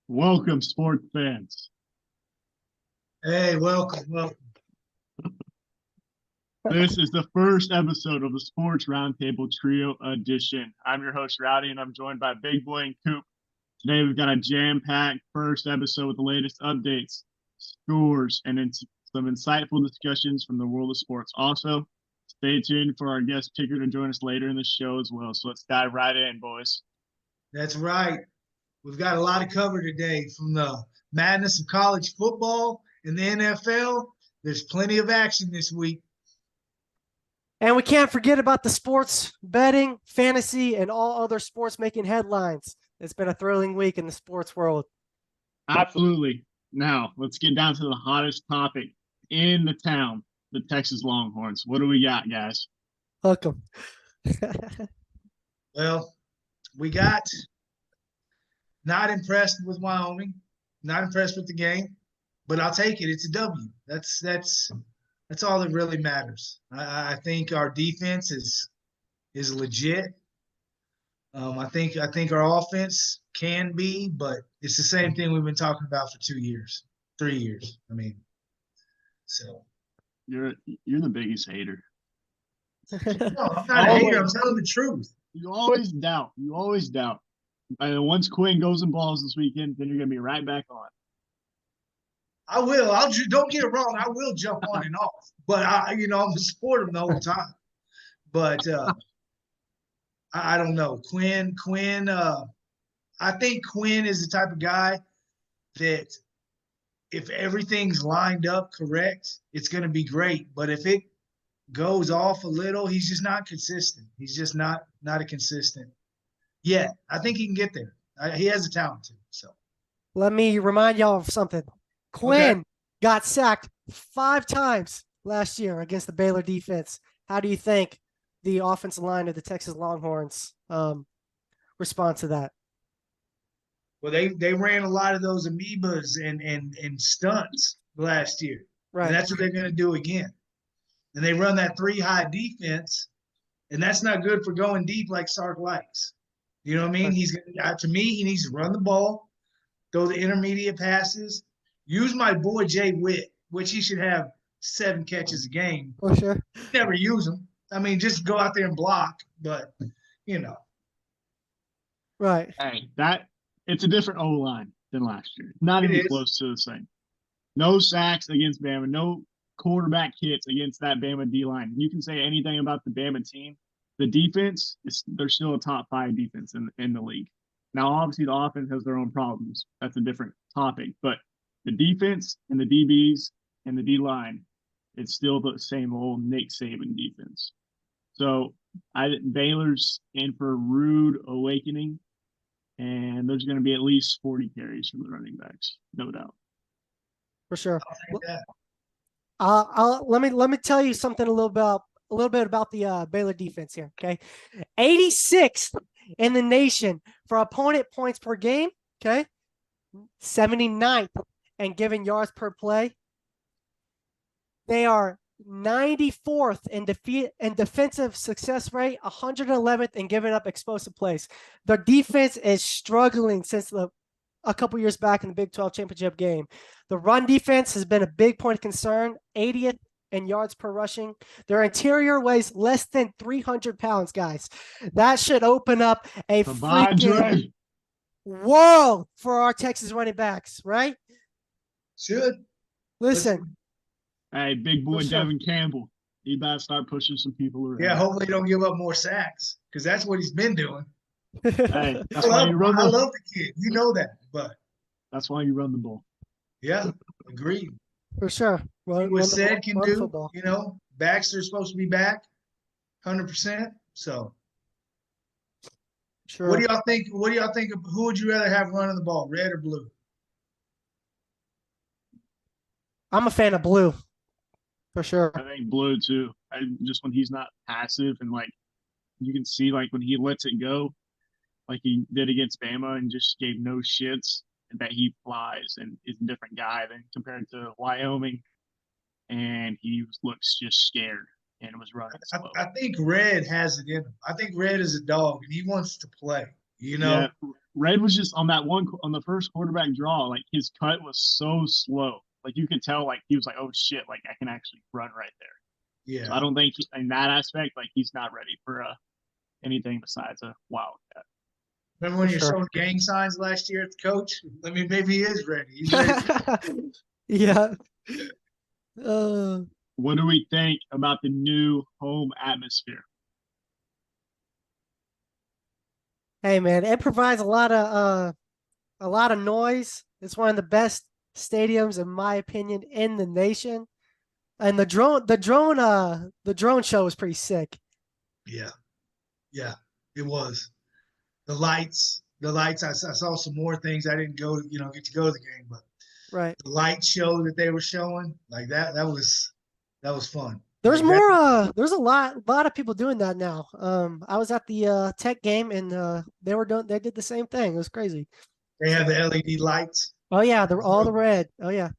Welcome, sports fans. Hey, welcome. This is the first episode of the Sports Roundtable Trio Edition. I'm your host, Rowdy, and I'm joined by Big Boy and Coop. Today, we've got a jam-packed first episode with the latest updates, scores, and some insightful discussions from the world of sports. Also, stay tuned for our guest picker to join us later in the show as well. So let's dive right in, boys. That's right. We've got a lot to cover today, from the madness of college football and the NFL. There's plenty of action this week. And we can't forget about the sports betting, fantasy, and all other sports making headlines. It's been a thrilling week in the sports world. Absolutely. Now, let's get down to the hottest topic in the town, the Texas Longhorns. What do we got, guys? Hook 'em. Well, we got not impressed with Wyoming, not impressed with the game, but I'll take it. It's a W. That's all that really matters. I think our defense is legit. I think our offense can be, but it's the same thing we've been talking about for 2 years, 3 years. I mean, so You're the biggest hater. no, I'm not a hater. I'm telling the truth. You always doubt. And once Quinn goes and balls this weekend, then you're gonna be right back on. I will. Don't get it wrong. I will jump on and off, but I'm a support him the whole time. But I don't know. Quinn. I think Quinn is the type of guy that if everything's lined up correct, it's going to be great. But if it goes off a little, he's just not consistent. He's just not a consistent yet. I think he can get there. He has the talent to. So Let me remind y'all of something. Quinn got sacked 5 times last year against the Baylor defense. How do you think the offensive line of the Texas Longhorns respond to that? Well, they ran a lot of those amoebas and stunts last year. Right. And that's what they're going to do again. And they run that 3-high defense, and that's not good for going deep like Sark likes. You know what I mean? To me, he needs to run the ball, throw the intermediate passes, use my boy Jay Witt, which he should have 7 catches a game. For sure. Never use him. I mean, just go out there and block, but Right. Hey, it's a different O-line than last year. Not even close to the same. No sacks against Bama, no quarterback hits against that Bama D-line. You can say anything about the Bama team. The defense, they're still a top 5 defense in the league. Now, obviously, the offense has their own problems. That's a different topic. But the defense and the DBs and the D-line, it's still the same old Nick Saban defense. So Baylor's in for a rude awakening, and there's going to be at least 40 carries from the running backs, no doubt. For sure. that. Let me tell you something a little bit about the Baylor defense here. Okay, 86th in the nation for opponent points per game. Okay, 79th and given yards per play. They are 94th in defensive success rate, 111th in giving up explosive plays. Their defense is struggling since a couple years back in the Big 12 championship game. The run defense has been a big point of concern, 80th in yards per rushing. Their interior weighs less than 300 pounds, guys. That should open up a freaking world for our Texas running backs, right? Should. Listen. Hey, big boy Devin Campbell. He better start pushing some people around. Yeah, hopefully don't give up more sacks, because that's what he's been doing. Hey, I love the kid. You know that, but that's why you run the ball. Yeah, agreed. For sure. What said can do. Football. Baxter's supposed to be back 100%. So sure. What do y'all think? Who would you rather have running the ball, red or blue? I'm a fan of blue. For sure. I think blue too. Just when he's not passive and you can see when he lets it go, like he did against Bama and just gave no shits, and that he flies and is a different guy than compared to Wyoming and he looks just scared and was running slow. I think Red has it in him. I think Red is a dog, and he wants to play. You know, Yeah, Red was just on the first quarterback draw. Like his cut was so slow. Like you could tell, like he was like, "Oh shit! Like I can actually run right there." yeah. So I don't think in that aspect, like he's not ready for anything besides a wildcat. Remember when For you're sure. showing gang signs last year at the coach? I mean, maybe he is ready. He's ready. Yeah. What do we think about the new home atmosphere? Hey man, it provides a lot of noise. It's one of the best stadiums, in my opinion, in the nation. And the drone show was pretty sick. Yeah, yeah, it was. The lights. I saw some more things. I didn't get to go to the game, but Right. the light show that they were showing, like that was fun. There's Like that, more there's a lot of people doing that now. I was at the Tech game and they did the same thing. It was crazy. they have the LED lights. Oh yeah, they're all the red. Oh yeah.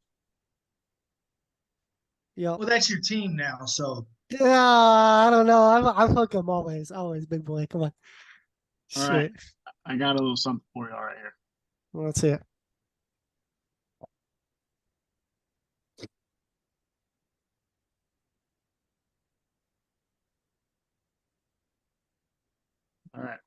Yep. Well, that's your team now, so Yeah, I don't know. I'm hook 'em always big boy. Come on. All right, Shit. I got a little something for you all right here. Let's see it. All right.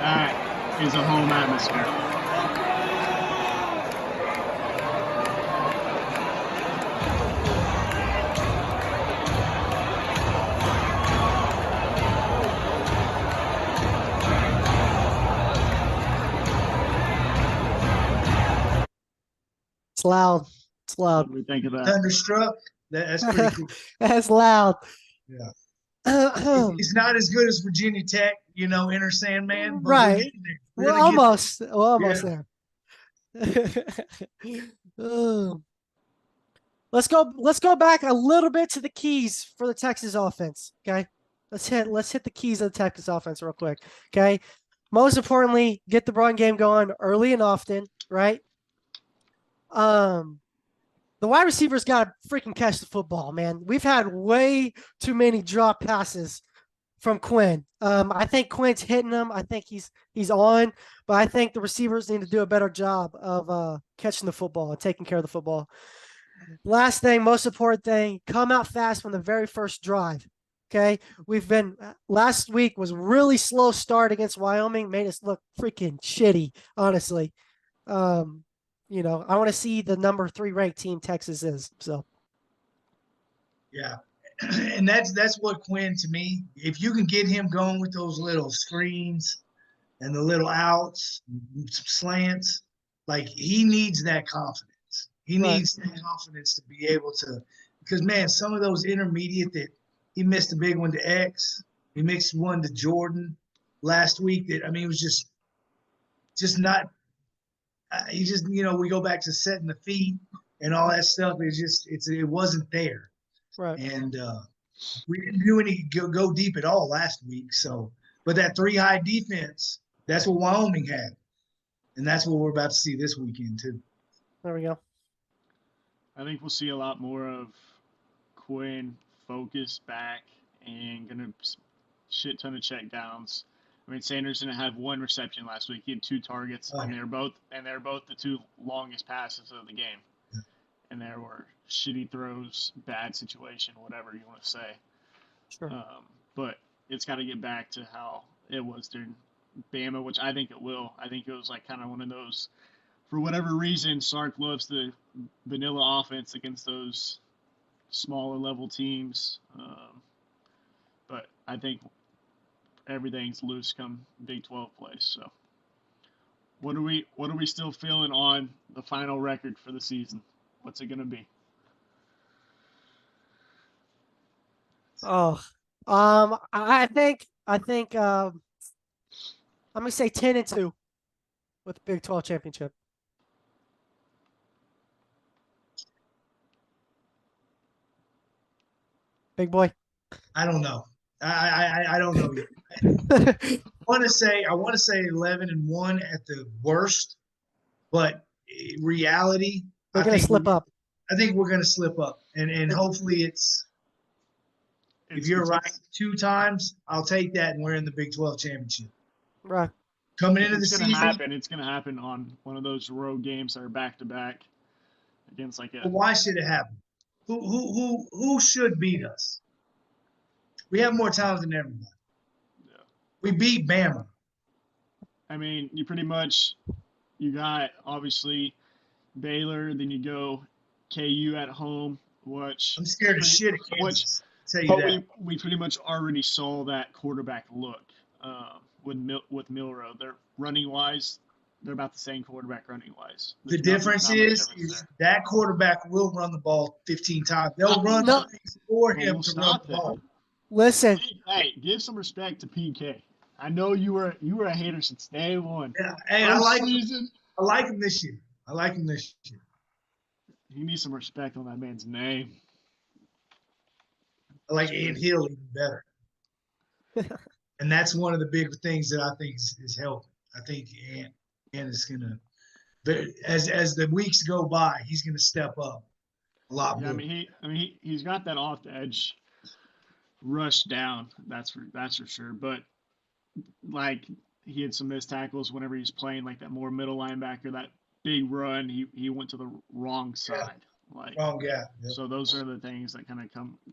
That is a home atmosphere. It's loud. It's What loud. do we think of that? Thunderstruck. That's pretty cool. That's loud. Yeah. Right. It's not as good as Virginia Tech, Enter Sandman, but we're getting there. We're gonna get almost there. Oh. Let's go back a little bit to the keys for the Texas offense. Okay. Let's hit the keys of the Texas offense real quick. Okay. Most importantly, get the run game going early and often, right? The wide receivers got to freaking catch the football, man. We've had way too many drop passes from Quinn. I think Quinn's hitting them. I think he's on, but I think the receivers need to do a better job of catching the football and taking care of the football. Last thing, most important thing, come out fast from the very first drive. Okay. Last week was really slow start against Wyoming, made us look freaking shitty, honestly. I want to see the number 3 ranked team Texas is. So, Yeah. And that's what Quinn, to me, if you can get him going with those little screens and the little outs, slants, like he needs that confidence. He Right. needs that confidence to be able to, because man, some of those intermediate that he missed a big one to X, he missed one to Jordan last week. It was just not. He just, we go back to setting the feet and all that stuff. It wasn't there, right. and we didn't do any go deep at all last week. So, but that 3 high defense, that's what Wyoming had, and that's what we're about to see this weekend too. There we go. I think we'll see a lot more of Quinn focused back and gonna shit ton of check downs. I mean, Sanders didn't have 1 reception last week. He had 2 targets, and they're both the 2 longest passes of the game. Yeah. And there were shitty throws, bad situation, whatever you want to say. Sure. But it's got to get back to how it was during Bama, which I think it will. I think it was like kind of one of those, for whatever reason, Sark loves the vanilla offense against those smaller level teams. But I think everything's loose come Big 12 play. So, what are we still feeling on the final record for the season? What's it gonna be? Oh, I think I'm gonna say 10-2 with the Big 12 championship. Big boy. I don't know. I don't know yet. I want to say 11-1 at the worst, but reality, They're going to slip up. I think we're going to slip up, and hopefully if you're right 2 times, I'll take that, and we're in the Big 12 championship. Right. Coming into the season, it's going to happen on one of those road games that are back to back against like a. But why should it happen? Who should beat us? We have more talent than everybody. Yeah. We beat Bama. I mean, you got obviously Baylor, then you go KU at home, which I'm scared of shit at Kansas. Tell you that. We pretty much already saw that quarterback look with Milroe. They're running wise, they're about the same quarterback running wise. The difference is that quarterback will run the ball 15 times. They'll run for him to run the ball. Listen, hey, give some respect to PK. I know you were a hater since day one. Yeah, hey, I like him this year. You need some respect on that man's name. I like Ant Hill even better. And that's one of the big things that I think is helping. I think Ant is gonna, as the weeks go by, he's gonna step up a lot more. He's got that off the edge rush down. That's for sure. But like he had some missed tackles whenever he's playing like that more middle linebacker, that big run. He went to the wrong side. Wrong guy. Yep. So those are the things that kind of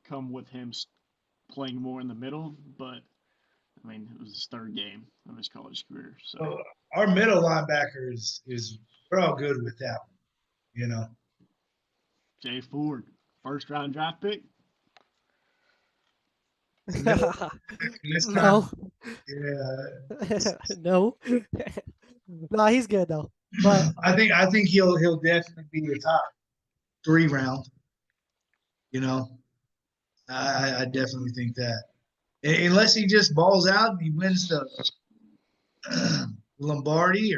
come with him playing more in the middle. But I mean, it was his 3rd game of his college career. So our middle linebacker is we're all good with that one, you know. Jay Ford, 1st round draft pick. No. Yeah. No. No, he's good though. But I think he'll definitely be a top 3 round. You know, I definitely think that, unless he just balls out and he wins the Lombardi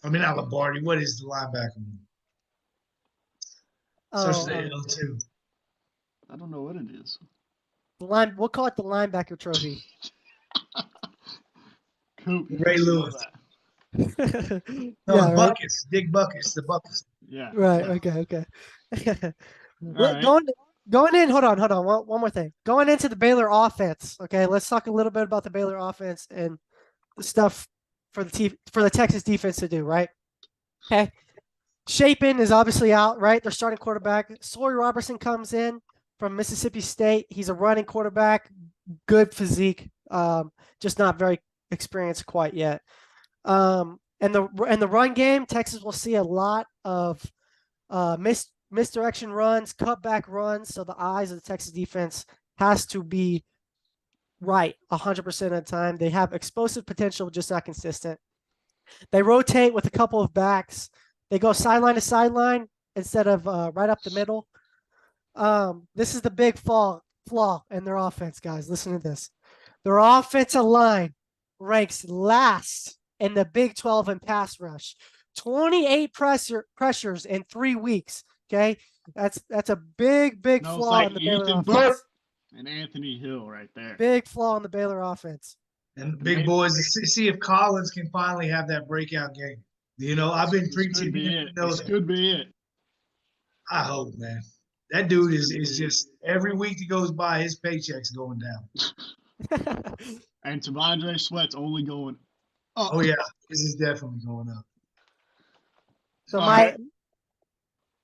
not Lombardi. What is the linebacker? Starts with L2. I don't know what it is. We'll call it the linebacker trophy. Coop, Ray Lewis. Yeah, buckets. Dig buckets. The buckets. Yeah. Right. Okay. Right. Going in. Hold on. One more thing. Going into the Baylor offense. Okay, let's talk a little bit about the Baylor offense and the stuff for the Texas defense to do. Right. Okay. Shapen is obviously out. Right. Their starting quarterback Sawyer Robertson comes in from Mississippi State. He's a running quarterback. Good physique. Just not very experienced quite yet. And the run game, Texas will see a lot of misdirection runs, cutback runs. So the eyes of the Texas defense has to be right 100% of the time. They have explosive potential, just not consistent. They rotate with a couple of backs. They go sideline to sideline instead of right up the middle. This is the big flaw in their offense, guys. Listen to this. Their offensive line ranks last in the Big 12 in pass rush. 28 pressures in 3 weeks. Okay, that's a big flaw in the Baylor offense. And Anthony Hill right there. Big flaw in the Baylor offense. And big boys, see if Collins can finally have that breakout game. You know, I've been preaching. This could be it. I hope, man. That dude is just every week that goes by, his paycheck's going down. And T'Vondre Sweat's only going up. Oh yeah, this is definitely going up. So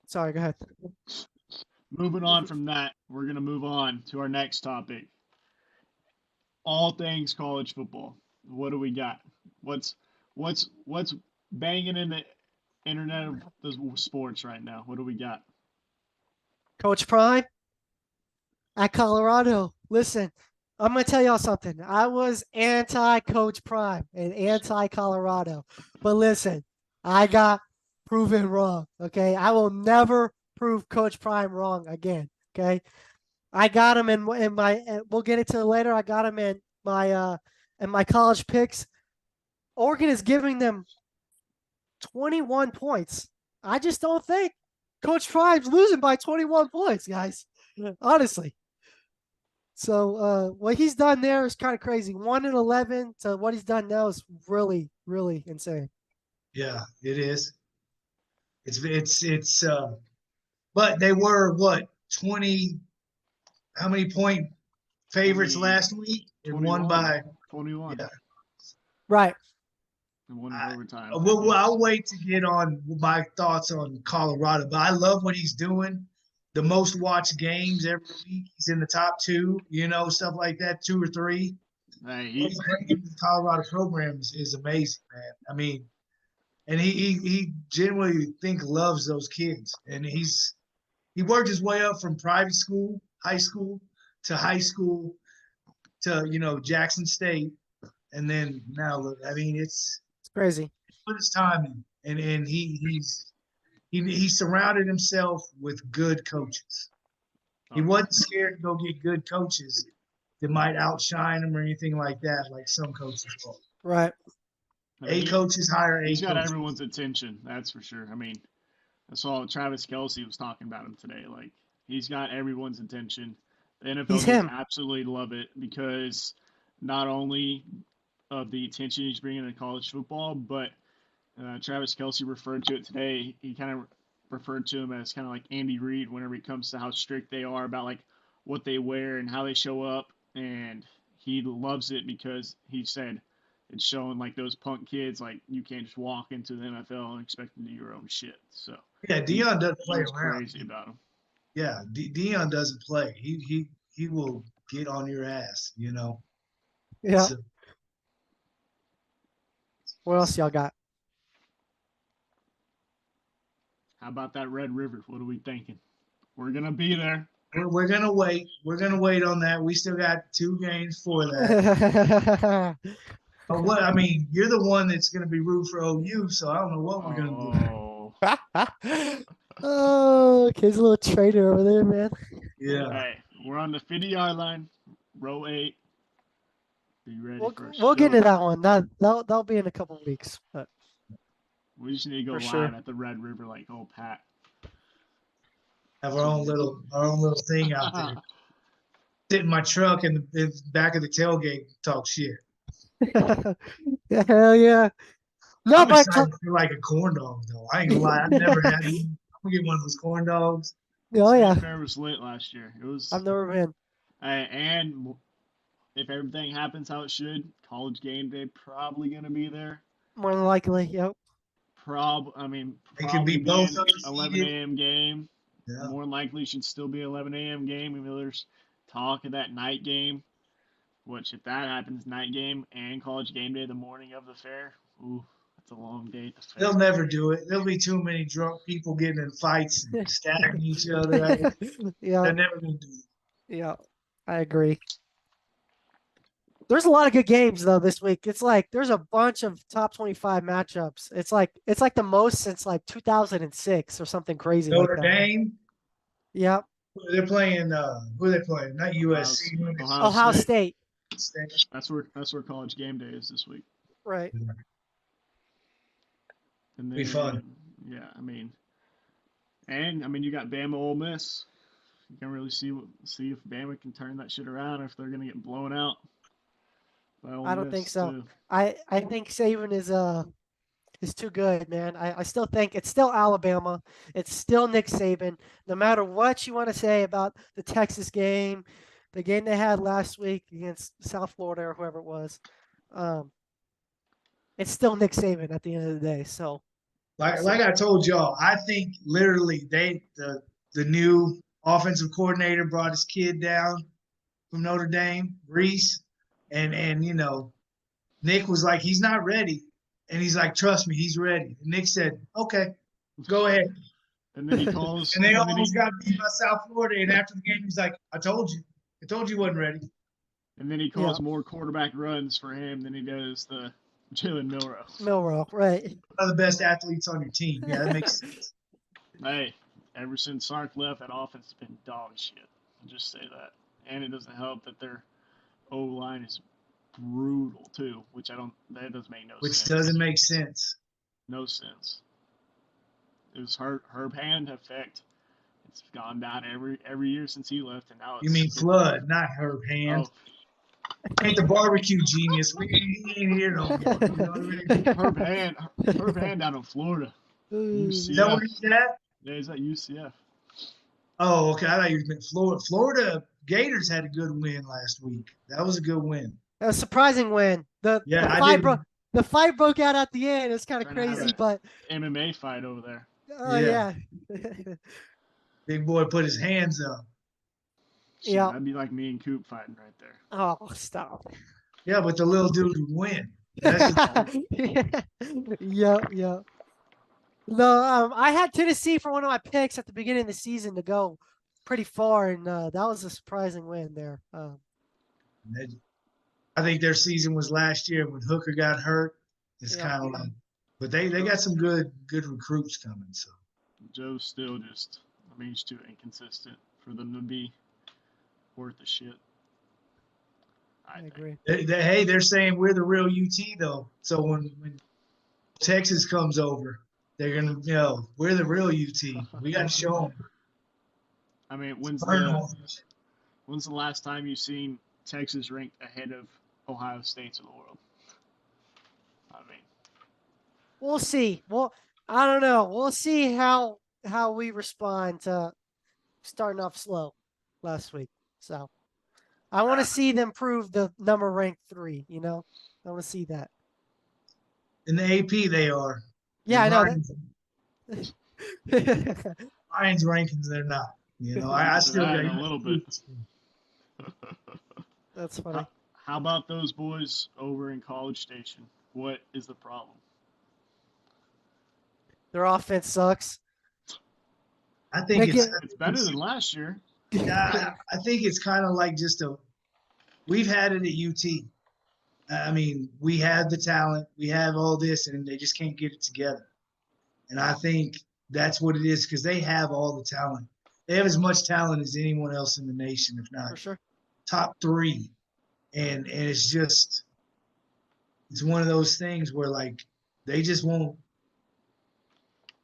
sorry, go ahead. Moving on from that, we're going to move on to our next topic. All things college football. What do we got? What's banging in the internet of the sports right now? What do we got? Coach Prime at Colorado. Listen, I'm going to tell y'all something. I was anti-Coach Prime and anti-Colorado. But listen, I got proven wrong, okay? I will never prove Coach Prime wrong again, okay? I got him in my we'll get into it later. I got him in my college picks. Oregon is giving them 21 points. I just don't think Coach Prime's losing by 21 points, guys. Honestly. So what he's done there is kind of crazy. 1-11 to what he's done now is really, really insane. Yeah, it is. But they were what 20? How many point favorites 20, last week and won 21. by 21. yeah. Right. And won in overtime. I'll wait to get on my thoughts on Colorado, but I love what he's doing. The most watched games every week, he's in the top 2. Stuff like that, 2 or 3. Hey, He's bringing the Colorado programs is amazing, man. I mean, and he genuinely loves those kids, and he worked his way up from private school, high school to Jackson State, and then now look. I mean, it's crazy. put his time in, and he surrounded himself with good coaches. He wasn't scared to go get good coaches that might outshine him or anything like that, like some coaches will. Right. Coaches hire He's got coaches. everyone's attention, that's for sure. I mean, I saw Travis Kelce was talking about him today. Like, he's got everyone's attention. The NFL He's just him. absolutely love it because not only of the attention he's bringing to college football, but Travis Kelce referred to it today. He kind of referred to him as kind of like Andy Reid whenever it comes to how strict they are about like what they wear and how they show up. And he loves it because he said it's showing like those punk kids like you can't just walk into the NFL and expect to do your own shit. So yeah, Dion doesn't play he's around. crazy about him. Yeah, Dion doesn't play. He will get on your ass. Yeah. So, What else y'all got? How about that Red River? What are we thinking? We're gonna be there. we're gonna wait. We're gonna wait on that. We still got 2 games for that. But what I mean, you're the one that's gonna be rooting for OU, so I don't know what we're gonna do. Oh, kid's a little traitor over there, man. Yeah. Hey, we're on the 50-yard line, row 8. Be ready for We'll a get into show. that one. That'll be in a couple weeks. But We just need to go for live sure. at the Red River like old Pat. Have our own little thing out there. Sit in my truck in the back of the tailgate, talk shit. Yeah, hell yeah. No, I'm but excited for like a corn dog though. I ain't gonna lie, I've never had one. I'm gonna get one of those corn dogs. oh State yeah, Fair was lit last year. It was, I've never been. and if everything happens how it should, College Game Day probably gonna be there. More than likely, yep. It could be Probably both an undefeated. 11 a.m. game. Yeah. More than likely should still be 11 a.m. game. Even though there's talk of that night game, which if that happens, night game and College Game Day the morning of the fair, ooh, that's a long day at the fair. They'll never do it. There'll be too many drunk people getting in fights and stabbing each other. Yeah, They're never gonna do it. yeah, I agree. There's a lot of good games though this week. It's like there's a bunch of top 25 matchups. It's like the most since like 2006 or something crazy like Notre that. Dame. Yeah. They're playing. Who are they playing? Not USC. Ohio State. That's where College Game Day is this week. Right. And then, Be fun. Yeah, I mean, you got Bama Ole Miss. You can really see if Bama can turn that shit around or if they're gonna get blown out by Ole I don't Miss think so. too. I think Saban is too good, man. I still think it's still Alabama. It's still Nick Saban. No matter what you want to say about the Texas game, the game they had last week against South Florida or whoever it was, it's still Nick Saban at the end of the day. So, like I told y'all, I think literally the new offensive coordinator brought his kid down from Notre Dame, Reese, and Nick was like, he's not ready, and he's like, trust me, he's ready. And Nick said, okay, go ahead. And then he calls. And they almost got beat by South Florida. And after the game, he's like, I told you he wasn't ready. And then he calls more quarterback runs for him than he does the Jalen Milroe, right? One of the best athletes on your team. Yeah, that makes sense. Hey, ever since Sark left, that offense has been dog shit. I'll just say that. And it doesn't help that their O line is brutal too, that doesn't make no sense. Which doesn't make sense. No sense. It was Herb Hand effect. It's gone down every year since he left, and now it's. You mean Flood, not Herb Hand. Oh, Ain't the barbecue genius. He ain't here no more. You know what I mean? Herb Hand down in Florida. Is that where he's at? Yeah, he's at UCF. Oh, okay. I thought you meant Florida. Florida Gators had a good win last week. That was a good win. A surprising win. The fight broke out at the end. It's kind of crazy, but MMA fight over there. Oh yeah. Big boy put his hands up. Yeah, that'd be like me and Coop fighting right there. Oh, stop. Yeah, but the little dude would win. Yeah. No, I had Tennessee for one of my picks at the beginning of the season to go pretty far, and that was a surprising win there. I think their season was last year when Hooker got hurt. It's kind of like, but they got some good recruits coming. So Joe's still just, he's too inconsistent for them to be worth the shit. I agree. They're saying we're the real UT though. So when Texas comes over, they're gonna, we're the real UT. We got to show them. I mean, when's the last time you've seen Texas ranked ahead of Ohio State's of the world? I mean, we'll see. Well, I don't know. We'll see how we respond to starting off slow last week. So I want to see them prove the number ranked 3. I want to see that. In the AP, they are. Yeah, I know. Ryan's rankings, they're not. I still got a little bit. That's funny. How about those boys over in College Station? What is the problem? Their offense sucks. I think it's better than last year. Yeah, I think it's kind of like we've had it at UT. I mean, we have the talent, we have all this, and they just can't get it together. And I think that's what it is, because they have all the talent. They have as much talent as anyone else in the nation, if not for sure top 3. And it's one of those things where they just won't.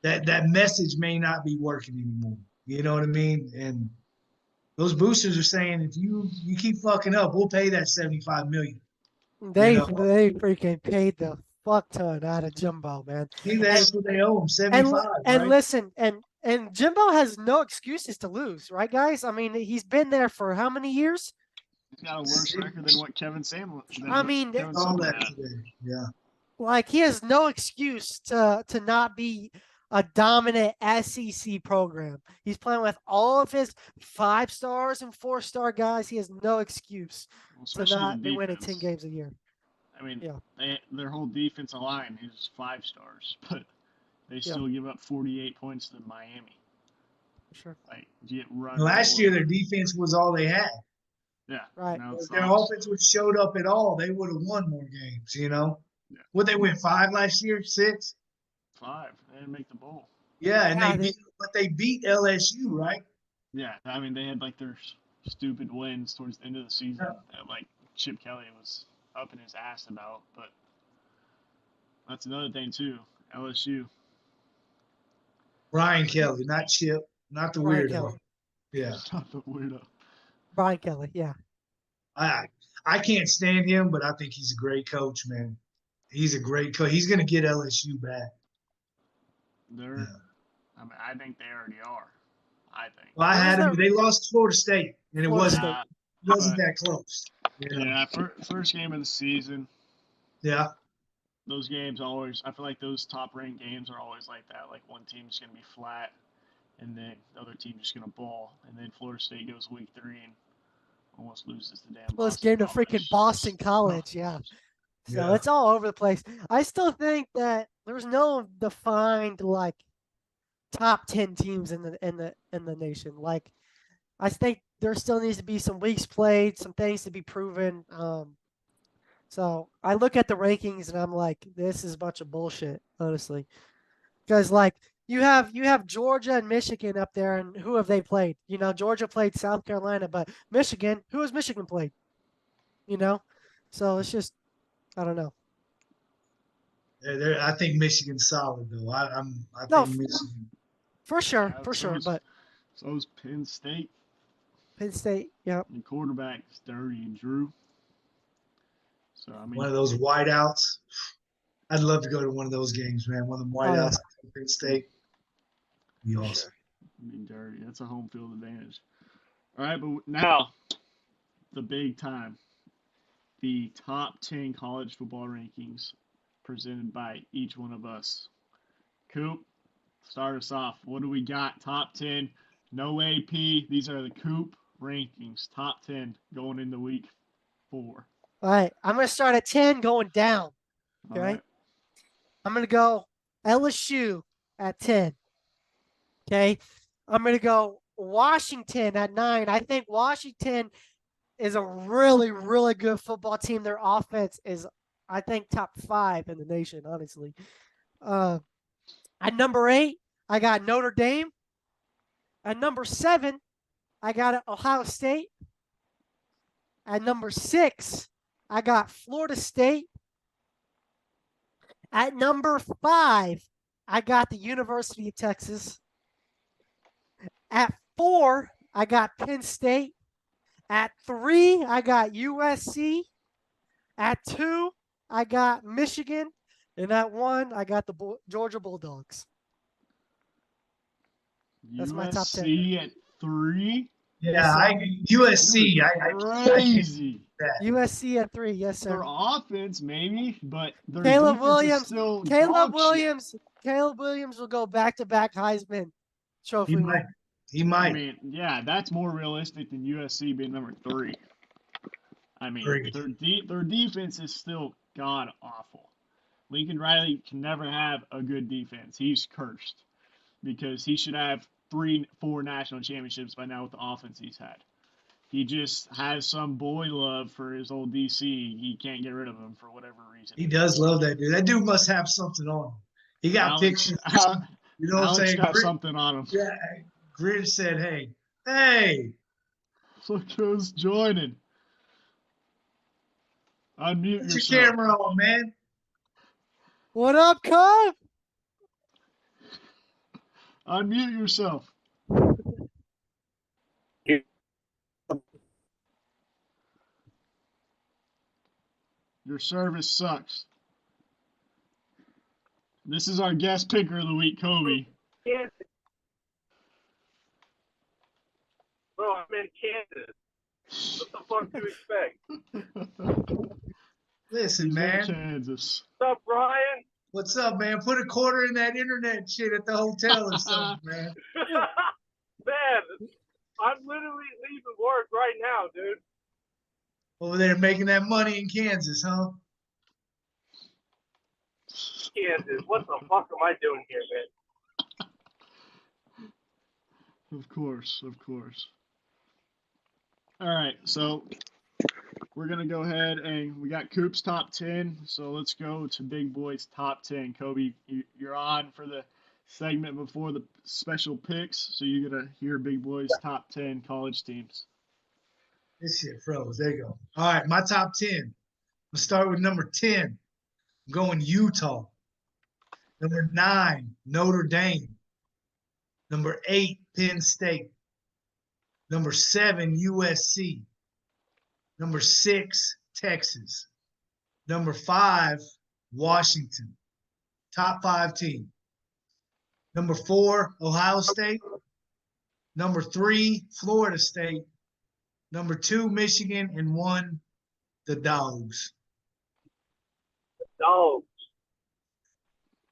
That message may not be working anymore. You know what I mean? And those boosters are saying, if you keep fucking up, we'll pay that $75 million. They freaking paid the fuck ton out of Jimbo, man. I think that's what they owe him, 75. And listen, and Jimbo has no excuses to lose, right, guys? I mean, he's been there for how many years? He's got a worse record than what Kevin Samuel. Yeah. Like, he has no excuse to not be a dominant SEC program. He's playing with all of his 5-stars and 4-star guys. He has no excuse to not be winning 10 games a year. I mean, their whole defensive line is 5 stars, but they still give up 48 points to Miami. For sure. Get run. Last year, their defense was all they had. Yeah. Right. If their offense would have showed up at all, they would have won more games, Yeah. Would they win 5 last year? 6? 5. They didn't make the bowl. Yeah, and they beat LSU, right? Yeah, I mean, they had their stupid wins towards the end of the season that Chip Kelly was up in his ass about. But that's another thing too. LSU. Brian Kelly, not Chip, not the weirdo. Kelly. Yeah, not the weirdo. Brian Kelly, yeah. I can't stand him, but I think he's a great coach, man. He's a great coach. He's going to get LSU back. I think they already are. I think. Well, I had them. They lost to Florida State, and it wasn't that close. Yeah, first game of the season. Yeah. Those games always. I feel like those top-ranked games are always like that. Like one team's going to be flat, and then the other team's just going to ball, and then Florida State goes week 3 and almost loses the damn. Close game to freaking Boston College, yeah. So it's all over the place. I still think that there's no defined top 10 teams in the nation. I think there still needs to be some weeks played, some things to be proven. So I look at the rankings and I'm like, this is a bunch of bullshit, honestly. Because you have Georgia and Michigan up there, and who have they played? Georgia played South Carolina, but Michigan, who has Michigan played? So it's just, I don't know. I think Michigan's solid though. I think Michigan. For sure, but So is Penn State. Penn State. Yep. And quarterback's Dirty and Drew. So I mean, One of those whiteouts. I'd love to go to one of those games, man. One of them Oh, yeah. whiteouts at Penn State. Be For awesome. sure. I mean, Dirty. That's a home field advantage. All right, but now the big time. The top 10 college football rankings presented by each one of us. Coop, start us off. What do we got? Top 10. No AP. These are the Coop rankings. Top 10 going into week 4. All right. I'm going to start at 10 going down. All Okay. right. I'm going to go LSU at 10. Okay. I'm going to go Washington at 9. I think Washington is a really, really good football team. Their offense is, I think, top 5 in the nation, honestly. At number 8, I got Notre Dame. At number 7, I got Ohio State. At number 6, I got Florida State. At number 5, I got the University of Texas. At 4, I got Penn State. At 3, I got USC. At 2, I got Michigan. And at 1, I got the Georgia Bulldogs. That's my top 10. USC at 3. Yeah, USC. Crazy. USC at 3, yes, sir. Their offense, maybe, but their Caleb defense Williams. is still Caleb dog shit. Williams. Caleb Williams will go back-to-back Heisman Trophy. He might. He might. I mean, yeah, that's more realistic than USC being number 3. I mean, Agreed. their defense is still god awful. Lincoln Riley can never have a good defense. He's cursed because he should have 3-4 national championships by now with the offense he's had. He just has some boy love for his old DC. He can't get rid of him for whatever reason. He does love that dude. That dude must have something on him. He got pictures. You know what I'm Alex saying? got something on him. Yeah. Grid said, hey. Look who's joining. Unmute Put yourself. your camera on, man. What up, Cub? Unmute yourself. Your service sucks. This is our guest picker of the week, Kobe. Kansas. Bro, I'm in Kansas. What the fuck do you expect? Listen, man. Kansas. What's up, Brian? What's up, man? Put a quarter in that internet shit at the hotel or something, man. Man, I'm literally leaving work right now, dude. Over there making that money in Kansas, huh? Kansas. What the fuck am I doing here, man? Of course, of course. All right, so we're going to go ahead and we got Coop's top 10. So let's go to Big Boy's top 10. Kobe, you're on for the segment before the special picks. So you're going to hear Big Boy's top 10 college teams. This shit froze. There you go. All right, my top 10. Let's start with number 10. I'm going Utah. Number 9, Notre Dame. Number 8, Penn State. Number 7, USC. Number 6, Texas. Number 5, Washington. Top 5 team. Number 4, Ohio State. Number 3, Florida State. Number 2, Michigan. And 1, the Dogs. Dogs.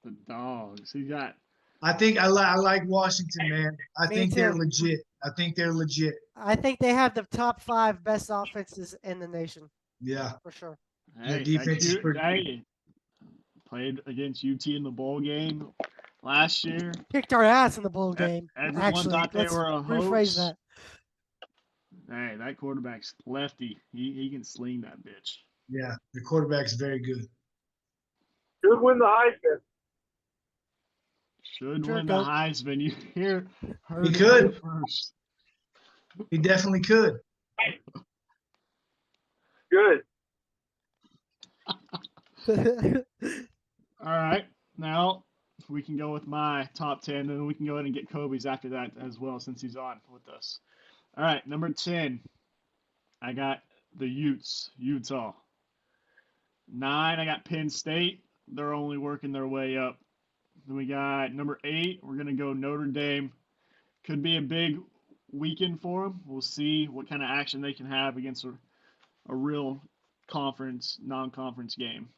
The Dogs. He got. I think I like Washington, man. I Me think they're too. legit. I think they're legit. I think they have the top 5 best offenses in the nation, Yeah. for sure. Hey, defense is pretty hey, played against UT in the bowl game last year. Kicked our ass in the bowl game. Everyone Actually, thought they let's were a rephrase hoax. that. Hey, that quarterback's lefty. He can sling that bitch. Yeah. The quarterback's very good. Should win the Heisman. Should Sure, win the go. Heisman. You heard He it could. here first. He definitely could. Good. All right. Now, we can go with my top 10, then we can go ahead and get Kobe's after that as well, since he's on with us. All right, number 10, I got the Utes, Utah. 9, I got Penn State. They're only working their way up. Then we got number 8, we're going to go Notre Dame. Could be a big weekend for them. We'll see what kind of action they can have against a real non-conference game.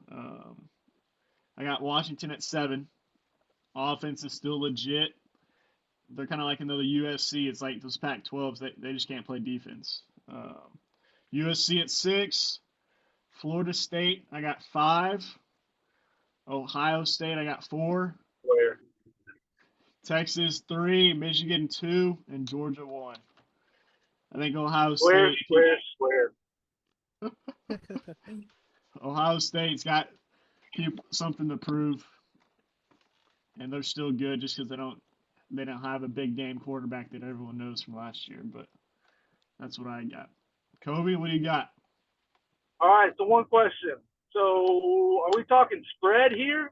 I got Washington at 7. Offense is still legit. They're kind of like another USC. It's like those Pac-12s. They just can't play defense. USC at 6. Florida State, I got 5. Ohio State, I got 4. Where? Texas 3, Michigan 2, and Georgia 1. I think Ohio State. Swear. Ohio State's got something to prove, and they're still good just because they don't have a big name quarterback that everyone knows from last year. But that's what I got. Kobe, what do you got? All right, so one question. So are we talking spread here?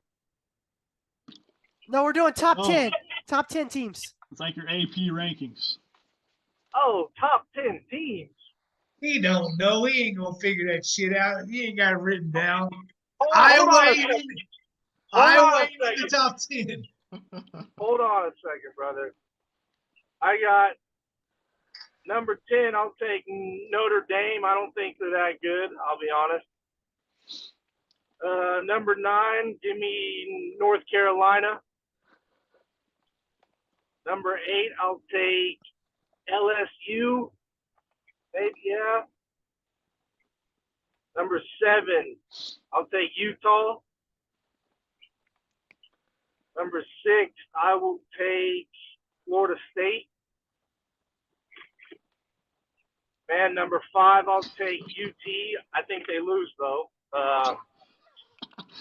No, we're doing top Oh. 10. Top 10 teams. It's like your AP rankings. Oh, top 10 teams. He don't know. He ain't gonna figure that shit out. He ain't got it written down. Hold Iowa on a ain't second. in the Hold on a Iowa ain't in second. the top 10. Hold on a second, brother. I got number 10. I'll take Notre Dame. I don't think they're that good. I'll be honest. Number 9, give me North Carolina. Number 8, I'll take LSU. Maybe, yeah. Number 7, I'll take Utah. Number 6, I will take Florida State. Man, number 5, I'll take UT. I think they lose, though.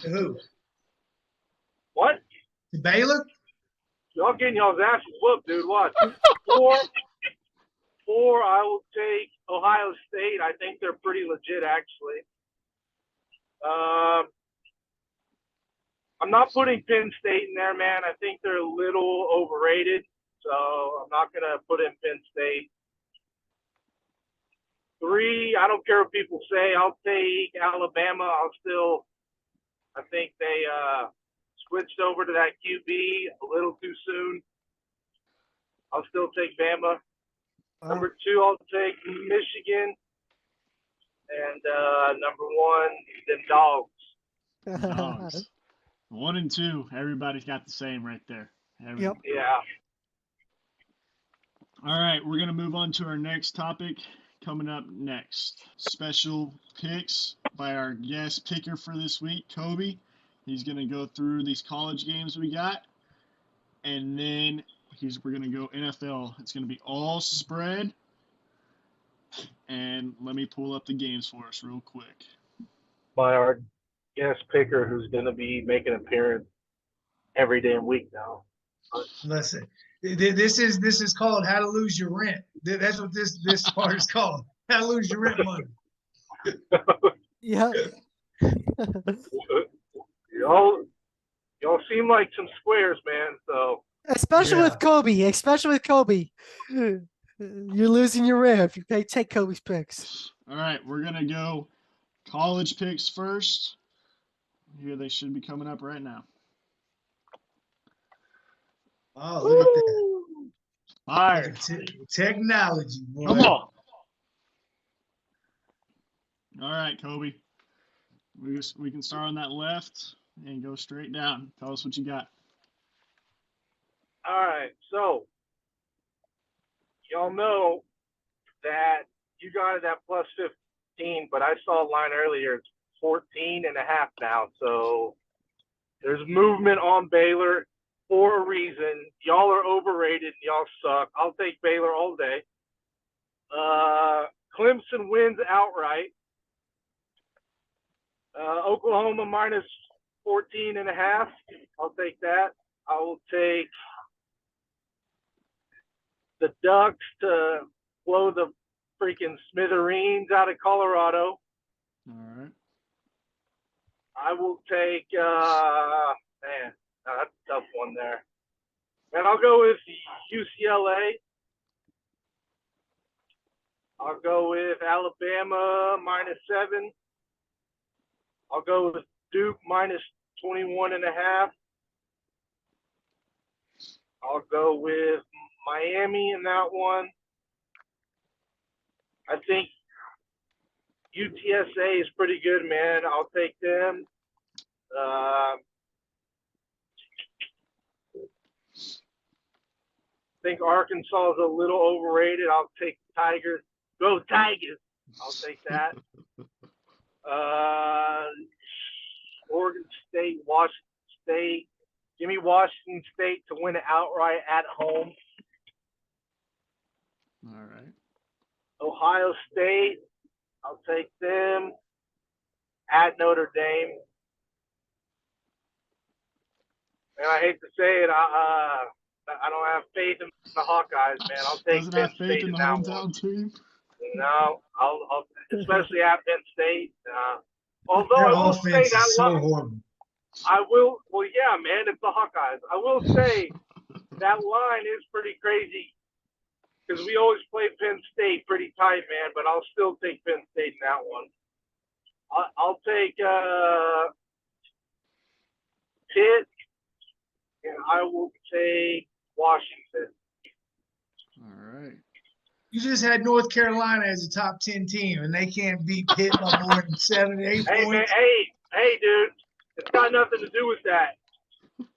Who? What? Baylor? Y'all getting y'all's asses whooped, dude. What? 4, I will take Ohio State. I think they're pretty legit, actually. I'm not putting Penn State in there, man. I think they're a little overrated, so I'm not going to put in Penn State. 3, I don't care what people say. I'll take Alabama. I think they switched over to that QB a little too soon. I'll still take Bama. Number 2, I'll take Michigan. And number 1, them Dogs. Dogs. 1 and 2. Everybody's got the same right there. Yep. Yeah. All right, we're going to move on to our next topic. Coming up next, special picks by our guest picker for this week, Kobe. He's going to go through these college games we got, and then we're going to go NFL. It's going to be all spread, and let me pull up the games for us real quick. By our guest picker, who's going to be making an appearance every damn week now. Listen, this is called How to Lose Your Rent. That's what this part is called. How to Lose Your Rent Money. Yeah. Y'all seem like some squares, man. So Especially with Kobe. You're losing your rent if you take Kobe's picks. All right, we're going to go college picks first. Here they should be coming up right now. Oh, look at that. Fire. Technology, boy. Come on. All right, Kobe. We can start on that left and go straight down. Tell us what you got. all right, so y'all know that you got it at plus 15, but I saw a line earlier. It's 14 and a half now. So there's movement on Baylor for a reason. Y'all are overrated and y'all suck. I'll take Baylor all day. Clemson wins outright. Oklahoma minus 14 and a half. I'll take that. I will take the Ducks to blow the freaking smithereens out of Colorado. All right. I will take, man, that's a tough one go with UCLA. I'll go with Alabama -7. I'll go with Duke -21.5. I'll go with Miami in that one. I think UTSA is pretty good, man. I'll take them. I think Arkansas is a little overrated. I'll take the Tigers. Go Tigers! I'll take that. Oregon State, Washington State. Give me Washington State to win it outright at home. All right. Ohio State, I'll take them at Notre Dame. And I hate to say it, I don't have faith in the Hawkeyes, man. I'll take Doesn't Penn have faith State in in the that hometown one. team. No, I'll especially at Penn State. Although Their I will say offense that is so horrible. well, yeah, man, it's the Hawkeyes. I will say that line is pretty crazy because we always play Penn State pretty tight, man, but I'll still take Penn State in that one. I'll take Pitt, and I will take Washington. All right. You just had North Carolina as a top 10 team, and they can't beat Pitt by more than 7 or 8 Hey, man, points. hey, dude, it's got nothing to do with that.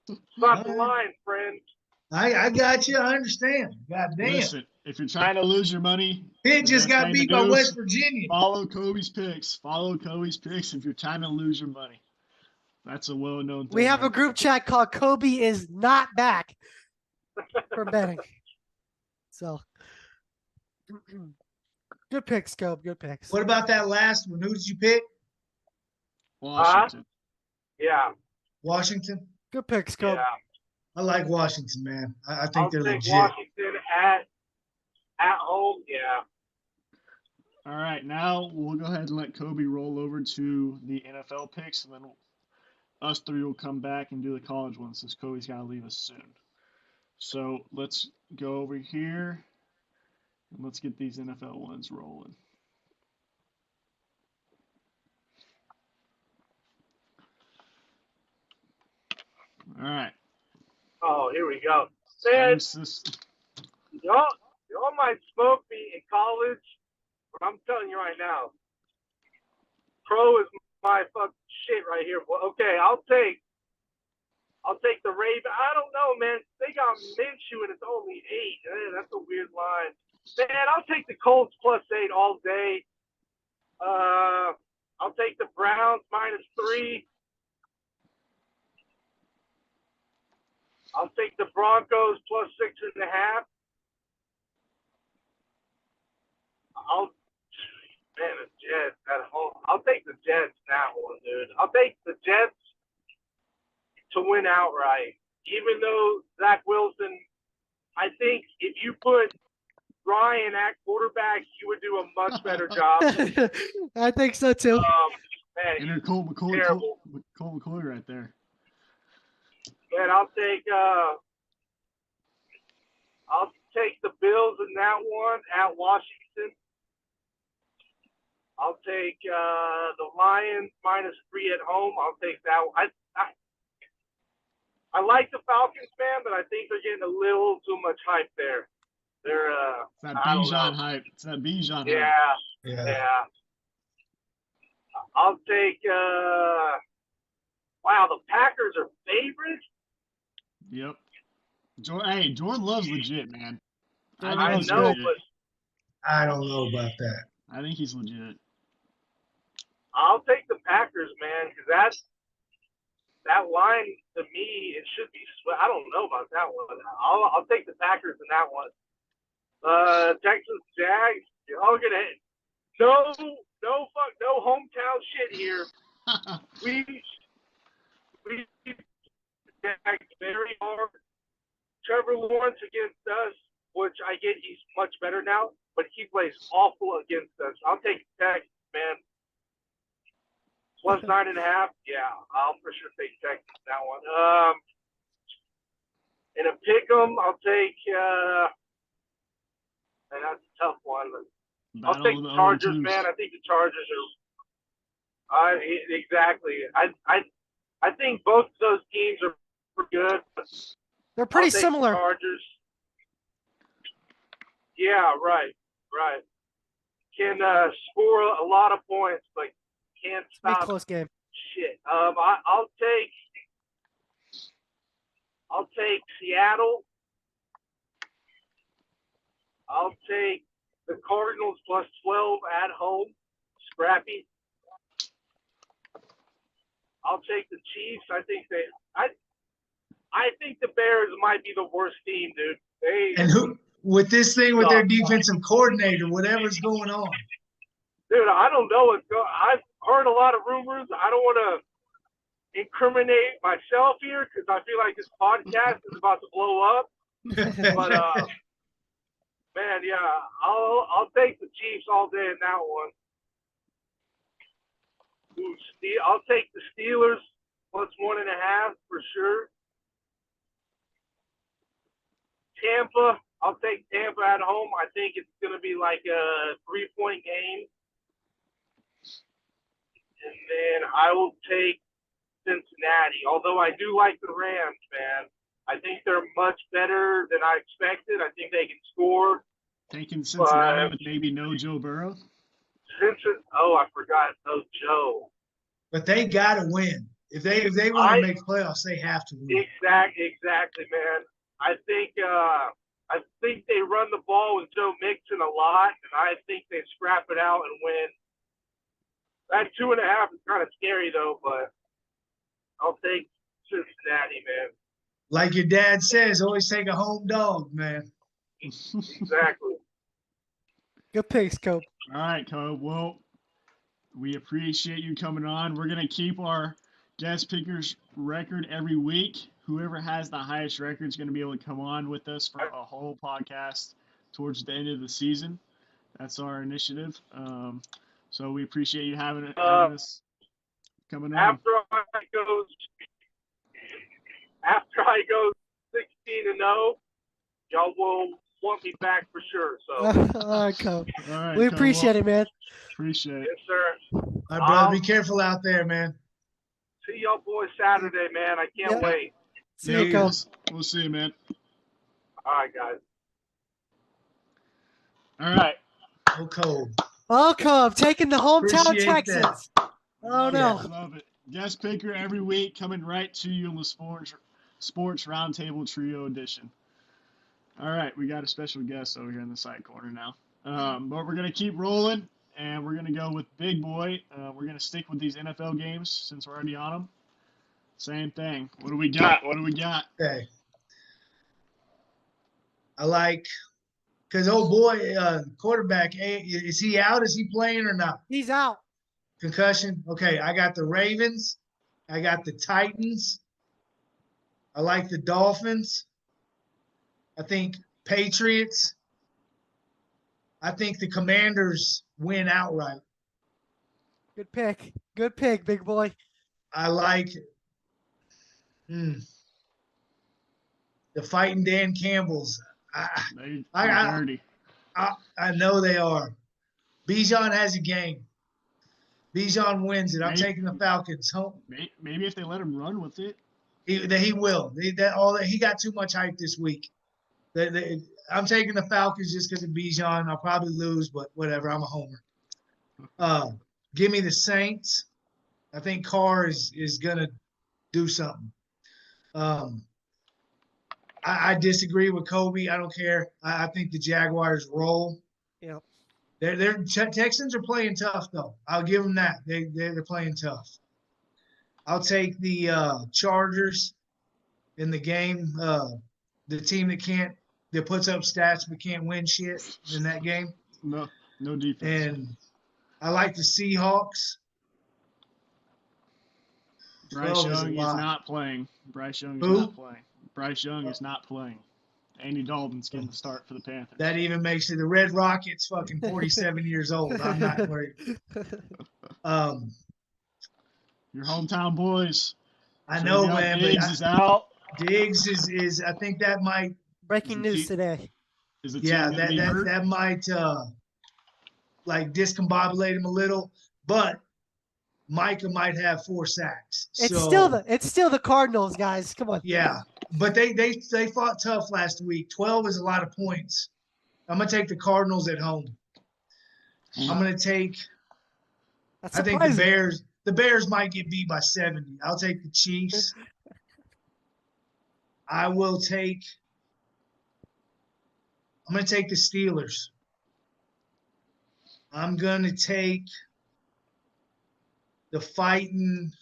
It's not the line, friend. I got you. I understand. God damn. Listen, if you're trying to lose your money, Pitt the just best got thing to beat by do is West Virginia. Follow Kobe's picks. Follow Kobe's picks if you're trying to lose your money. That's a well-known thing. We have a right group chat called Kobe is not back for betting. So good picks, Kobe. Good picks. What about that last one? Who did you pick? Washington. Yeah, Washington? Good picks, Kobe. yeah. I like Washington, man. I I'll think they're take legit. Washington at home. Yeah. All right, now we'll go ahead and let Kobe roll over to the NFL picks, and then us three will come back and do the college ones since Kobe's got to leave us soon. So let's go over here and let's get these NFL ones rolling. All right. Oh, here we go. Man, y'all might smoke me in college, but I'm telling you right now, pro is my fucking shit right here. Well, okay, I'll take the Ravens. I don't know, man. They got Minshew and it's only 8. Man, that's a weird line. Man, I'll take the Colts +8 all day. I'll take the Browns -3. I'll take the Broncos +6.5. The Jets at home. I'll take the Jets that one, dude. I'll take the Jets to win outright. Even though Zach Wilson, I think if you put Ryan at quarterback, he would do a much better job. I think so too. And Man, Colt McCoy, terrible. Colt McCoy right there. Man, I'll take the Bills in that one at Washington. I'll take the Lions -3 at home. I'll take that one. I like the Falcons, man, but I think they're getting a little too much hype there. They're It's that Bijan hype. It's that Bijan hype. Yeah. I'll take wow, the Packers are favorites. Yep. Hey, Jordan Love's legit, man. I he's know, legit. but I don't know about that. I think he's legit. I'll take the Packers, man, because that line to me, it should be. I don't know about that one. I'll take the Packers in that one. Texas Jags. I'll get it. No hometown shit here. We Jags very hard. Trevor Lawrence against us, which I get he's much better now, but he plays awful against us. I'll take Texas, man. +9.5. Yeah, I'll for sure take Texas that one. In a pick 'em, I'll take. And that's a tough one. I'll Battle take of the the Chargers, 0-2s. man. I think the Chargers are. Exactly. I think both of those teams are good. They're pretty I'll take similar. The Chargers. Yeah, right. Can score a lot of points, but can't It's a big stop close game. shit. I'll take Seattle. I'll take the Cardinals plus 12 at home. Scrappy. I'll take the Chiefs. I think the Bears might be the worst team, dude. And who with this thing with their defensive coordinator, whatever's going on. Dude, I don't know what's going. I've heard a lot of rumors. I don't want to incriminate myself here because I feel like this podcast is about to blow up. But man, yeah, I'll take the Chiefs all day in that one. I'll take the Steelers plus 1.5 for sure. Tampa, I'll take Tampa at home. I think it's going to be like a 3-point game. And then I will take Cincinnati. Although I do like the Rams, man. I think they're much better than I expected. I think they can score. Taking Cincinnati with maybe no Joe Burrow. Oh, I forgot. No Joe. But they got to win. If they want to make playoffs, they have to win. Exactly, man. I think they run the ball with Joe Mixon a lot, and I think they scrap it out and win. That 2.5 is kind of scary though, but I'll take Cincinnati, man. Like your dad says, always take a home dog, man. Exactly. Good picks, Cope. All right, Cope. Well, we appreciate you coming on. We're going to keep our guest pickers record every week. Whoever has the highest record is going to be able to come on with us for a whole podcast towards the end of the season. That's our initiative. So we appreciate you having us coming on. After I go 16-0, y'all will want me back for sure. So. All right, Cope. All right, We Cope. appreciate it, man. Appreciate it. Yes, sir. All right, brother. Be careful out there, man. See y'all boys Saturday, man. I can't wait. See you, Cope. We'll see you, man. All right, guys. All right. Oh, cold. Oh, Cope, taking the hometown Appreciate Texans. that. Oh, no. Love it. Guest picker every week coming right to you in the Sports Roundtable Trio Edition. All right, we got a special guest over here in the side corner now. But we're going to keep rolling, and we're going to go with Big Boy. We're going to stick with these NFL games since we're already on them. Same thing. What do we got? Okay. I like – because, oh, boy, quarterback, is he out? Is he playing or not? He's out. Concussion? Okay, I got the Ravens. I got the Titans. I like the Dolphins. I think Patriots. I think the Commanders win outright. Good pick. Good pick, big boy. I like the Fighting Dan Campbell's. Dirty. I know they are. Bijan has a game. Bijan wins it. I'm taking the Falcons home. Maybe if they let him run with it. He will. He got too much hype this week. I'm taking the Falcons just because of Bijan. I'll probably lose, but whatever. I'm a homer. Give me the Saints. I think Carr is going to do something. I disagree with Kobe. I don't care. I think the Jaguars roll. Yep. Texans are playing tough, though. I'll give them that. They're playing tough. I'll take the Chargers in the game. The team that puts up stats but can't win shit in that game. No defense. And I like the Seahawks. Bryce Young is not playing. Bryce Young is not playing. Andy Dalton's getting the start for the Panthers. That even makes it the Red Rockets fucking 47 years old. I'm not worried. Your hometown boys. I know, man. Diggs is out. Diggs is I think that might Breaking news today. Is the yeah team gonna be hurt? that might like discombobulate him a little, but Micah might have 4 sacks. It's So still the Cardinals, guys. Come on. yeah, but they fought tough last week. 12 is a lot of points. I'm gonna take the Cardinals at home. I'm gonna take. That's I think the surprising. Bears might get beat by 70. I'll take the Chiefs. I will take. I'm gonna take the Steelers. I'm gonna take the fighting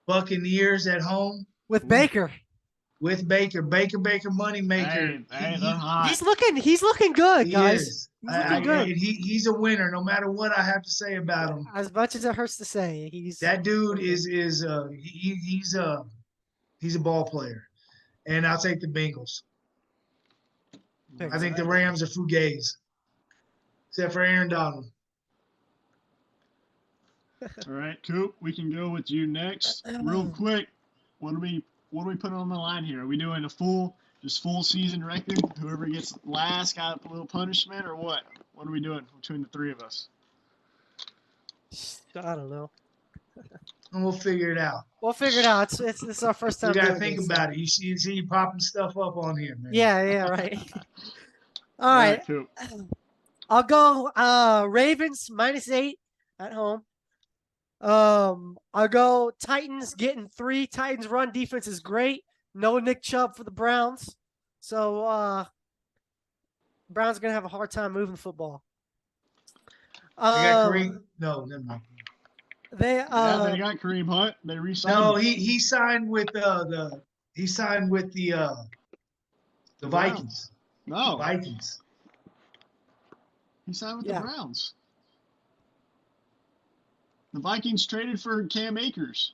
Buccaneers at home With Baker. with Baker. Baker moneymaker. Hey, they're hot. He's looking good, He guys. is. He's looking good. He's a winner, no matter what I have to say about him. As much as it hurts to say, That dude he's a ball player, and I'll take the Bengals. I think the Rams are fugazi, except for Aaron Donald. All right, Coop, we can go with you next. Real quick, what are we putting on the line here? Are we doing a full season record? Whoever gets last got a little punishment, or what? What are we doing between the three of us? I don't know. And we'll figure it out. We'll figure it out. It's our first time. We gotta doing think this, about it. You see you popping stuff up on here, man. Yeah, right. All right. Coop. I'll go Ravens -8 at home. I'll go Titans getting 3. Titans run defense is great. No Nick Chubb for the Browns. So Browns are gonna have a hard time moving football. They got Kareem. No, never mind. They they got Kareem Hunt. They re-signed No, him. he signed with the Vikings. No, Vikings. he signed with the Browns. The Vikings traded for Cam Akers.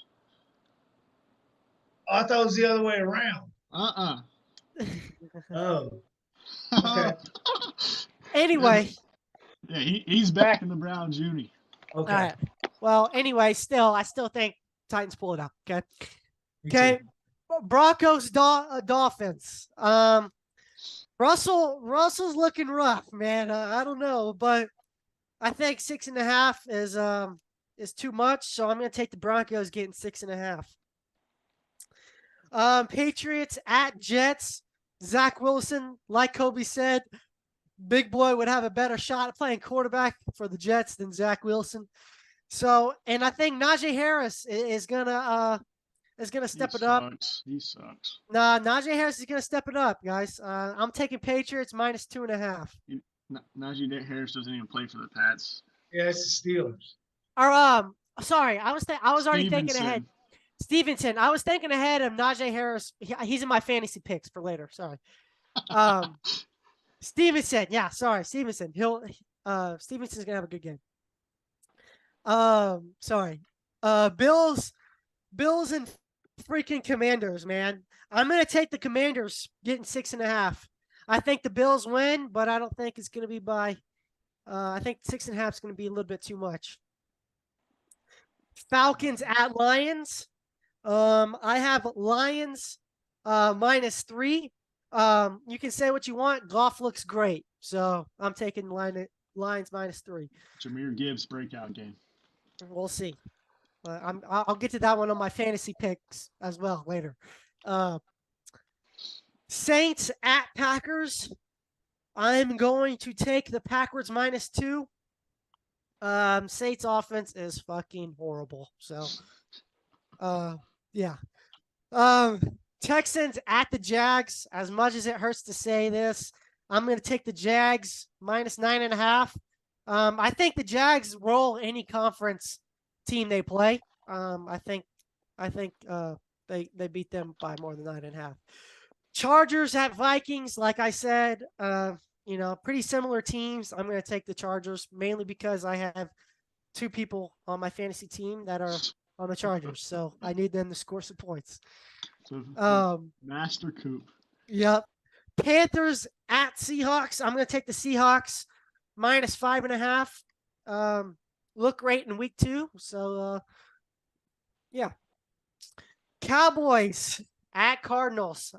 Oh, I thought it was the other way around. Oh. Okay. Anyway. Yeah, he's back in the Browns uni. Okay. All right. Well, anyway, I still think Titans pull it out. Okay. Okay. Broncos Dolphins. Russell's looking rough, man. I don't know, but I think 6.5 is too much, so I'm gonna take the Broncos getting 6.5. Patriots at Jets. Zach Wilson, like Kobe said, big boy would have a better shot at playing quarterback for the Jets than Zach Wilson. So, and I think Najee Harris is gonna step it up. He sucks. Nah, Najee Harris is gonna step it up, guys. I'm taking Patriots -2.5. Najee Harris doesn't even play for the Pats. Yeah, it's the Steelers. Or sorry, I was already thinking Stevenson. ahead. Stevenson. I was thinking ahead of Najee Harris. He's in my fantasy picks for later. Sorry. Stevenson. Yeah, sorry, Stevenson. Stevenson's gonna have a good game. Sorry. Bills and freaking Commanders, man. I'm gonna take the Commanders getting 6.5. I think the Bills win, but I don't think it's gonna be by. I think 6.5 is gonna be a little bit too much. Falcons at Lions. I have Lions -3. You can say what you want. Goff looks great, so I'm taking Lions -3. Jahmyr Gibbs breakout game. We'll see. I'll get to that one on my fantasy picks as well later. Saints at Packers. I'm going to take the Packers -2. Saints offense is fucking horrible. So, yeah. Texans at the Jags. As much as it hurts to say this, I'm going to take the Jags -9.5. I think the Jags roll any conference team they play. I think they beat them by more than 9.5. Chargers at Vikings. Like I said, pretty similar teams. I'm going to take the Chargers mainly because I have 2 people on my fantasy team that are on the Chargers, so I need them to score some points. Master Coop. Yep. Panthers at Seahawks. I'm going to take the Seahawks -5.5. Look great in week 2. So, yeah. Cowboys At Cardinals.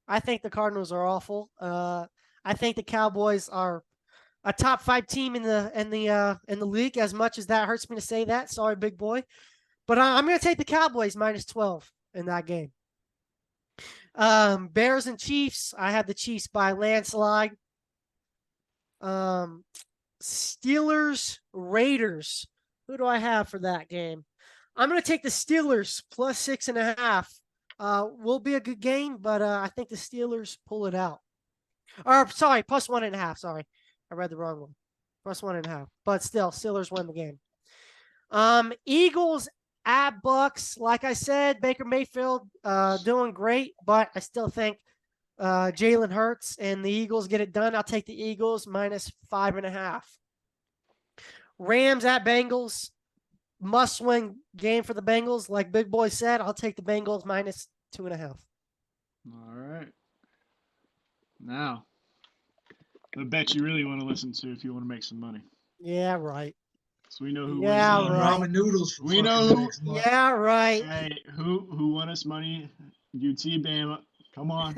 I think the Cardinals are awful. I think the Cowboys are a top 5 team in the league. As much as that hurts me to say that, sorry, big boy, but I'm going to take the Cowboys minus 12 in that game. Bears and Chiefs. I have the Chiefs by landslide. Steelers, Raiders. Who do I have for that game? I'm going to take the Steelers plus 6.5. Will be a good game, but I think the Steelers pull it out. Or sorry, plus 1.5. Sorry, I read the wrong one. Plus 1.5. But still, Steelers win the game. Eagles at Bucks. Like I said, Baker Mayfield doing great, but I still think Jalen Hurts and the Eagles get it done. I'll take the Eagles minus 5.5. Rams at Bengals. Must-win game for the Bengals. Like Big Boy said, I'll take the Bengals minus 2.5. All right. Now, the bet you really want to listen to if you want to make some money. Yeah, right. So we know who Yeah, wins. right. Ramen noodles. For We know who. Yeah, right. Hey, who won us money? UT Bama. Come on.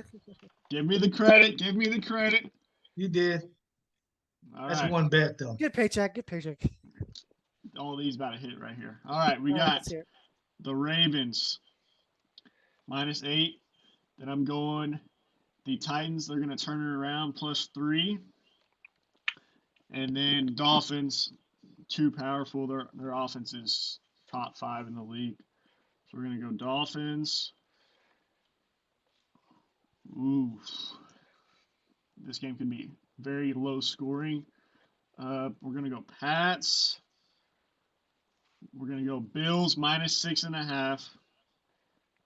Give me the credit. Give me the credit. You did. All That's right. one bet though. Good paycheck. Good paycheck. All these about to hit right here. All right, we All right, got let's hear it. the Ravens minus 8. Then I'm going the Titans. They're going to turn it around plus 3. And then Dolphins, too powerful. Their offense is top 5 in the league. So we're going to go Dolphins. Ooh. This game could be very low scoring. We're going to go Pats. We're going to go Bills minus 6.5.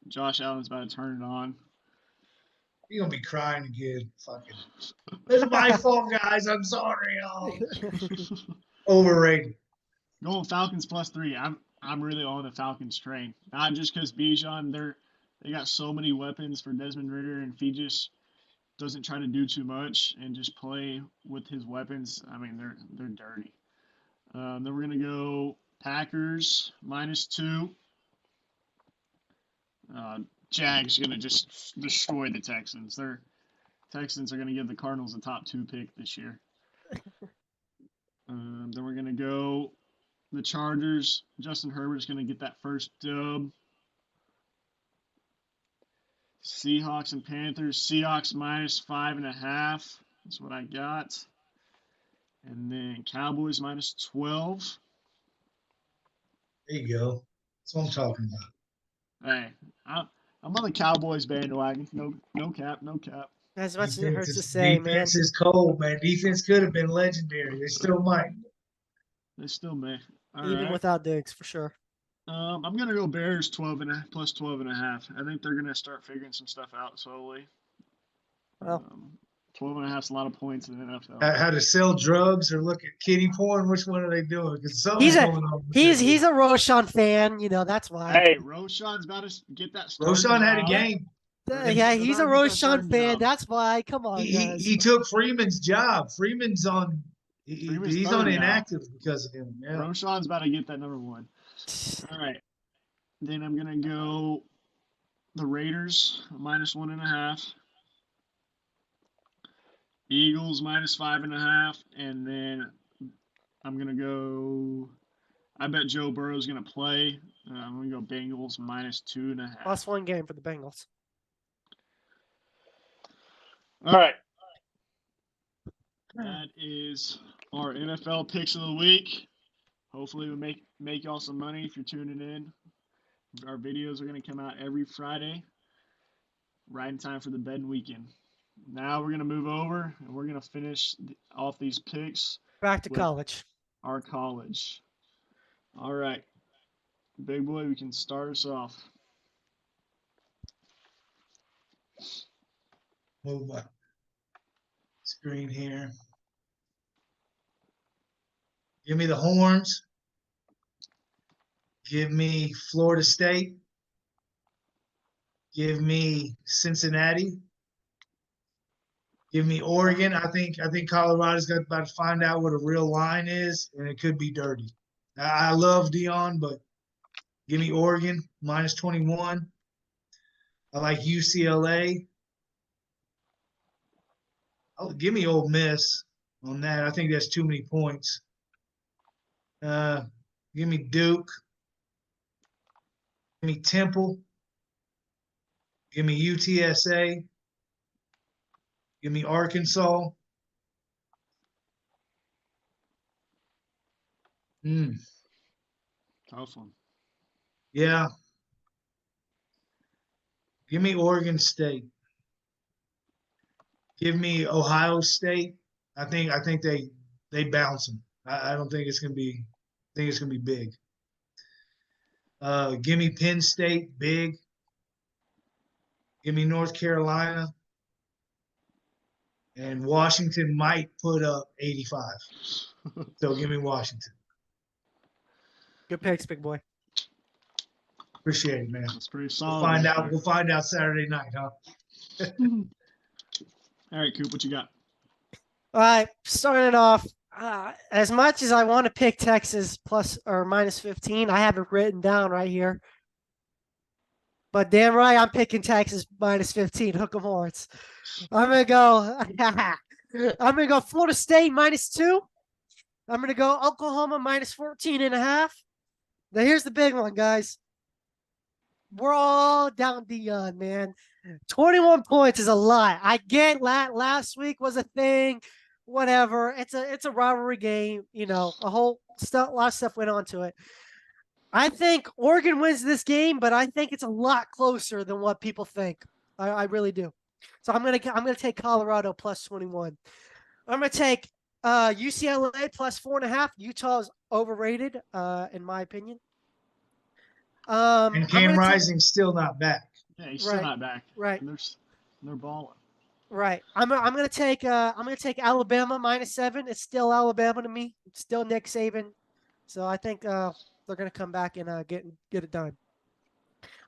Josh Allen's about to turn it on. You're going to be crying again. Fucking. It's my fault, guys. I'm sorry. Oh. Overrated. Going Falcons plus 3. I'm really on the Falcons train. Not just because Bijan, they got so many weapons for Desmond Ridder, and if he just doesn't try to do too much and just play with his weapons, I mean they're dirty. Then we're gonna go Packers minus 2. Jags gonna just destroy the Texans. Texans are gonna give the Cardinals a top 2 pick this year. Then we're gonna go the Chargers. Justin Herbert's gonna get that first dub. Seahawks and Panthers. Seahawks minus 5.5. That's what I got. And then Cowboys minus 12. There you go. That's what I'm talking about. Hey, I'm on the Cowboys bandwagon. No cap. As much as it hurts to say, man. Defense is cold, man. Defense could have been legendary. They still might. They still may. All Even right. without Diggs, for sure. I'm gonna go Bears plus 12.5. I think they're gonna start figuring some stuff out slowly. Well, 12.5 is a lot of points in the NFL. How to sell drugs or look at kiddie porn? Which one are they doing? Because something's going on. He's a Roshan fan, that's why. Hey, Roshan's about to get that started. Roshan had a game. Yeah, he's a Roshan fan. That's why. Come on, guys. He took Freeman's job. Freeman's on. He's on inactive because of him. Yeah. Roshan's about to get that number 1. All right. Then I'm gonna go the Raiders minus 1.5. Eagles minus 5.5, and then I'm gonna go. I bet Joe Burrow's gonna play. I'm gonna go Bengals minus 2.5. Plus 1 game for the Bengals. All right. That is our NFL picks of the week. Hopefully, we make y'all some money if you're tuning in. Our videos are gonna come out every Friday, right in time for the bed weekend. Now we're gonna move over and we're gonna finish off these picks. Back to college. Our college. All right, big boy, we can start us off. Move my screen here. Give me the Horns. Give me Florida State. Give me Cincinnati. Give me Oregon. I think Colorado's about to find out what a real line is, and it could be dirty. I love Dion, but give me Oregon minus 21. I like UCLA. Oh, give me Ole Miss on that. I think that's too many points. Give me Duke. Give me Temple. Give me UTSA. Give me Arkansas. Tough one. Yeah. Give me Oregon State. Give me Ohio State. I think they bounce them. I don't think it's gonna be. I think it's gonna be big. Give me Penn State, big. Give me North Carolina, and Washington might put up 85. So give me Washington. Good picks, big boy. Appreciate it, man. That's pretty We'll solid. find right out. there. We'll find out Saturday night, huh? All right, Coop, what you got? All right, starting it off. As much as I want to pick Texas plus or minus 15, I have it written down right here. But damn right, I'm picking Texas minus 15. Hook 'em horns. I'm gonna go. I'm gonna go Florida State minus 2. I'm gonna go Oklahoma minus 14.5. Now here's the big one, guys. We're all down beyond, man. 21 points is a lot. I get last week was a thing, whatever. It's a rivalry game, you know. A lot of stuff went on to it. I think Oregon wins this game, but I think it's a lot closer than what people think. I really do. So I'm gonna take Colorado plus 21. I'm gonna take UCLA plus 4.5. Utah's overrated, in my opinion. And Cam Rising's still not back. Yeah, he's still not back. Right. And they're balling. Right. I'm gonna take Alabama minus 7. It's still Alabama to me. It's still Nick Saban. So I think they're gonna come back and get it done.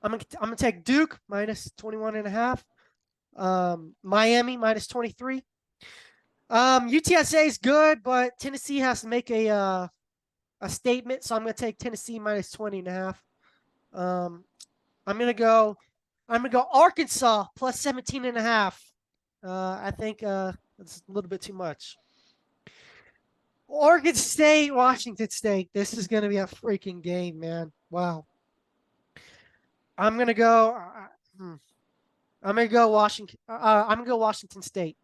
I'm gonna take Duke minus 21.5. Miami minus 23. UTSA is good, but Tennessee has to make a statement, so I'm gonna take Tennessee minus 20.5. I'm gonna go Arkansas plus 17.5. I think it's a little bit too much. Oregon State, Washington State. This is gonna be a freaking game, man. Wow. I'm gonna go. I'm gonna go Washington. I'm gonna go Washington State.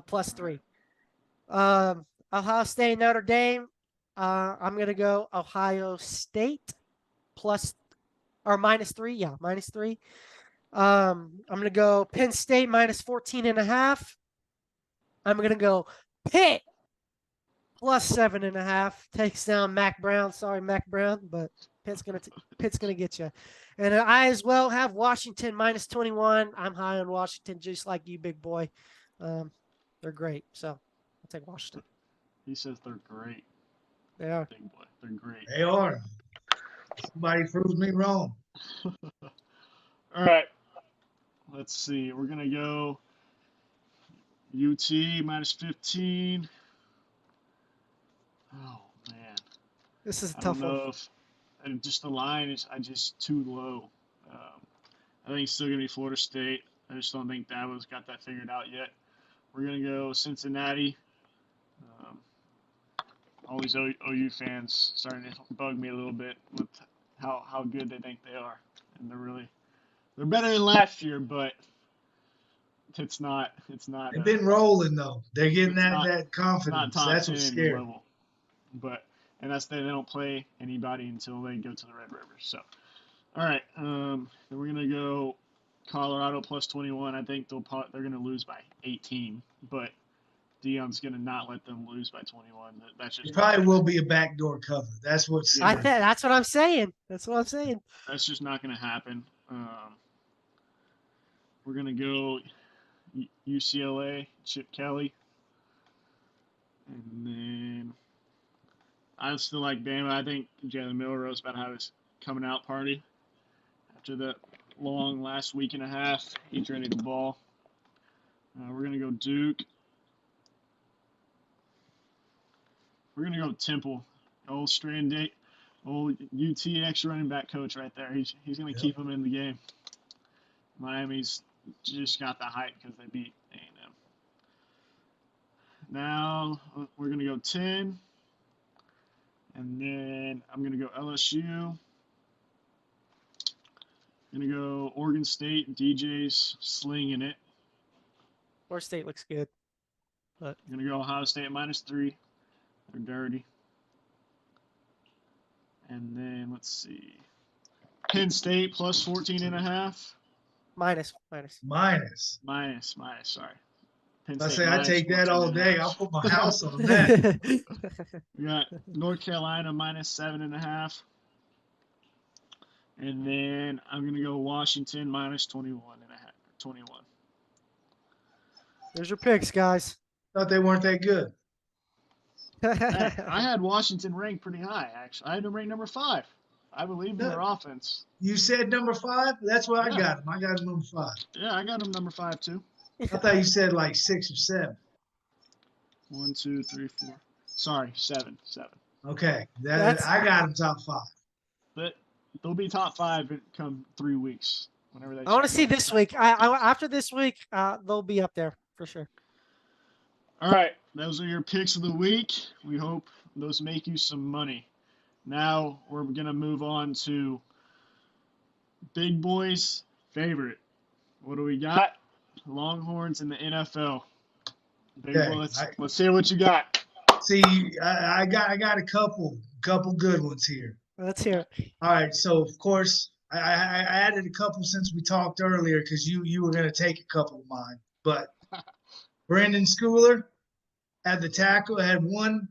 Plus 3. Ohio State, Notre Dame. I'm gonna go Ohio State plus or minus 3. Yeah, minus 3. I'm gonna go Penn State minus 14.5. I'm gonna go Pitt plus 7.5. Takes down Mac Brown. Sorry, Mac Brown, but Pitt's gonna get you. And I as well have Washington minus 21. I'm high on Washington, just like you, big boy. They're great, so I'll take Washington. He says they're great. They are. Big boy, they're great. They are. Somebody proves me wrong. All right. Let's see. We're gonna go UT minus 15. Oh man. This is a I tough don't know one. if just the line is just too low. I think it's still gonna be Florida State. I just don't think Dabo's got that figured out yet. We're gonna go Cincinnati. All these OU fans starting to bug me a little bit with how good they think they are, and they're better than last year, but it's not. They've been rolling though. They're getting that confidence. Top That's 10 what's scary. level, and that's they don't play anybody until they go to the Red River. So, all right, then we're gonna go Colorado plus 21. I think they're gonna lose by 18, but Deion's gonna not let them lose by 21. That's just it probably will be a backdoor cover. That's what's scary. That's what I'm saying. That's just not gonna happen. We're gonna go UCLA, Chip Kelly, and then I still like Bama. I think Jalen Milroe's about to have his coming out party after that long last week and a half. He's ready to ball. We're gonna go Duke. We're gonna go Temple. Old UT extra running back coach right there. He's gonna keep him in the game. Miami's just got the hype because they beat A&M. Now we're gonna go 10, and then I'm gonna go LSU. Gonna go Oregon State. DJ's slinging it. Oregon State looks good. Gonna go Ohio State -3. They're dirty. And then let's see. Penn State +14.5. Minus. Sorry. Penn I State say I minus take that all 14.5. day. I'll put my house on that. We got North Carolina -7.5. And then I'm gonna go Washington -21.5. 21. There's your picks, guys. Thought they weren't that good. I had Washington ranked pretty high, actually. I had them ranked number 5. I believe in their offense. You said number 5? That's where I Yeah. got them. I got them number 5. Yeah, I got them number 5 too. I thought you said like 6 or 7. 1, 2, 3, 4. Sorry, 7. Okay, That's- I got them top 5. But they'll be top 5 in come 3 weeks. Whenever they. I want to check see out. this week. After this week, they'll be up there for sure. All right, those are your picks of the week. We hope those make you some money. Now we're gonna move on to Big Boy's favorite. What do we got? Longhorns in the NFL. Big Okay, Boy, let's hear what you got. See, I got a couple good ones here. Let's hear it. All right, so of course I added a couple since we talked earlier because you were going to take a couple of mine. But Brandon Schooler had the tackle, had one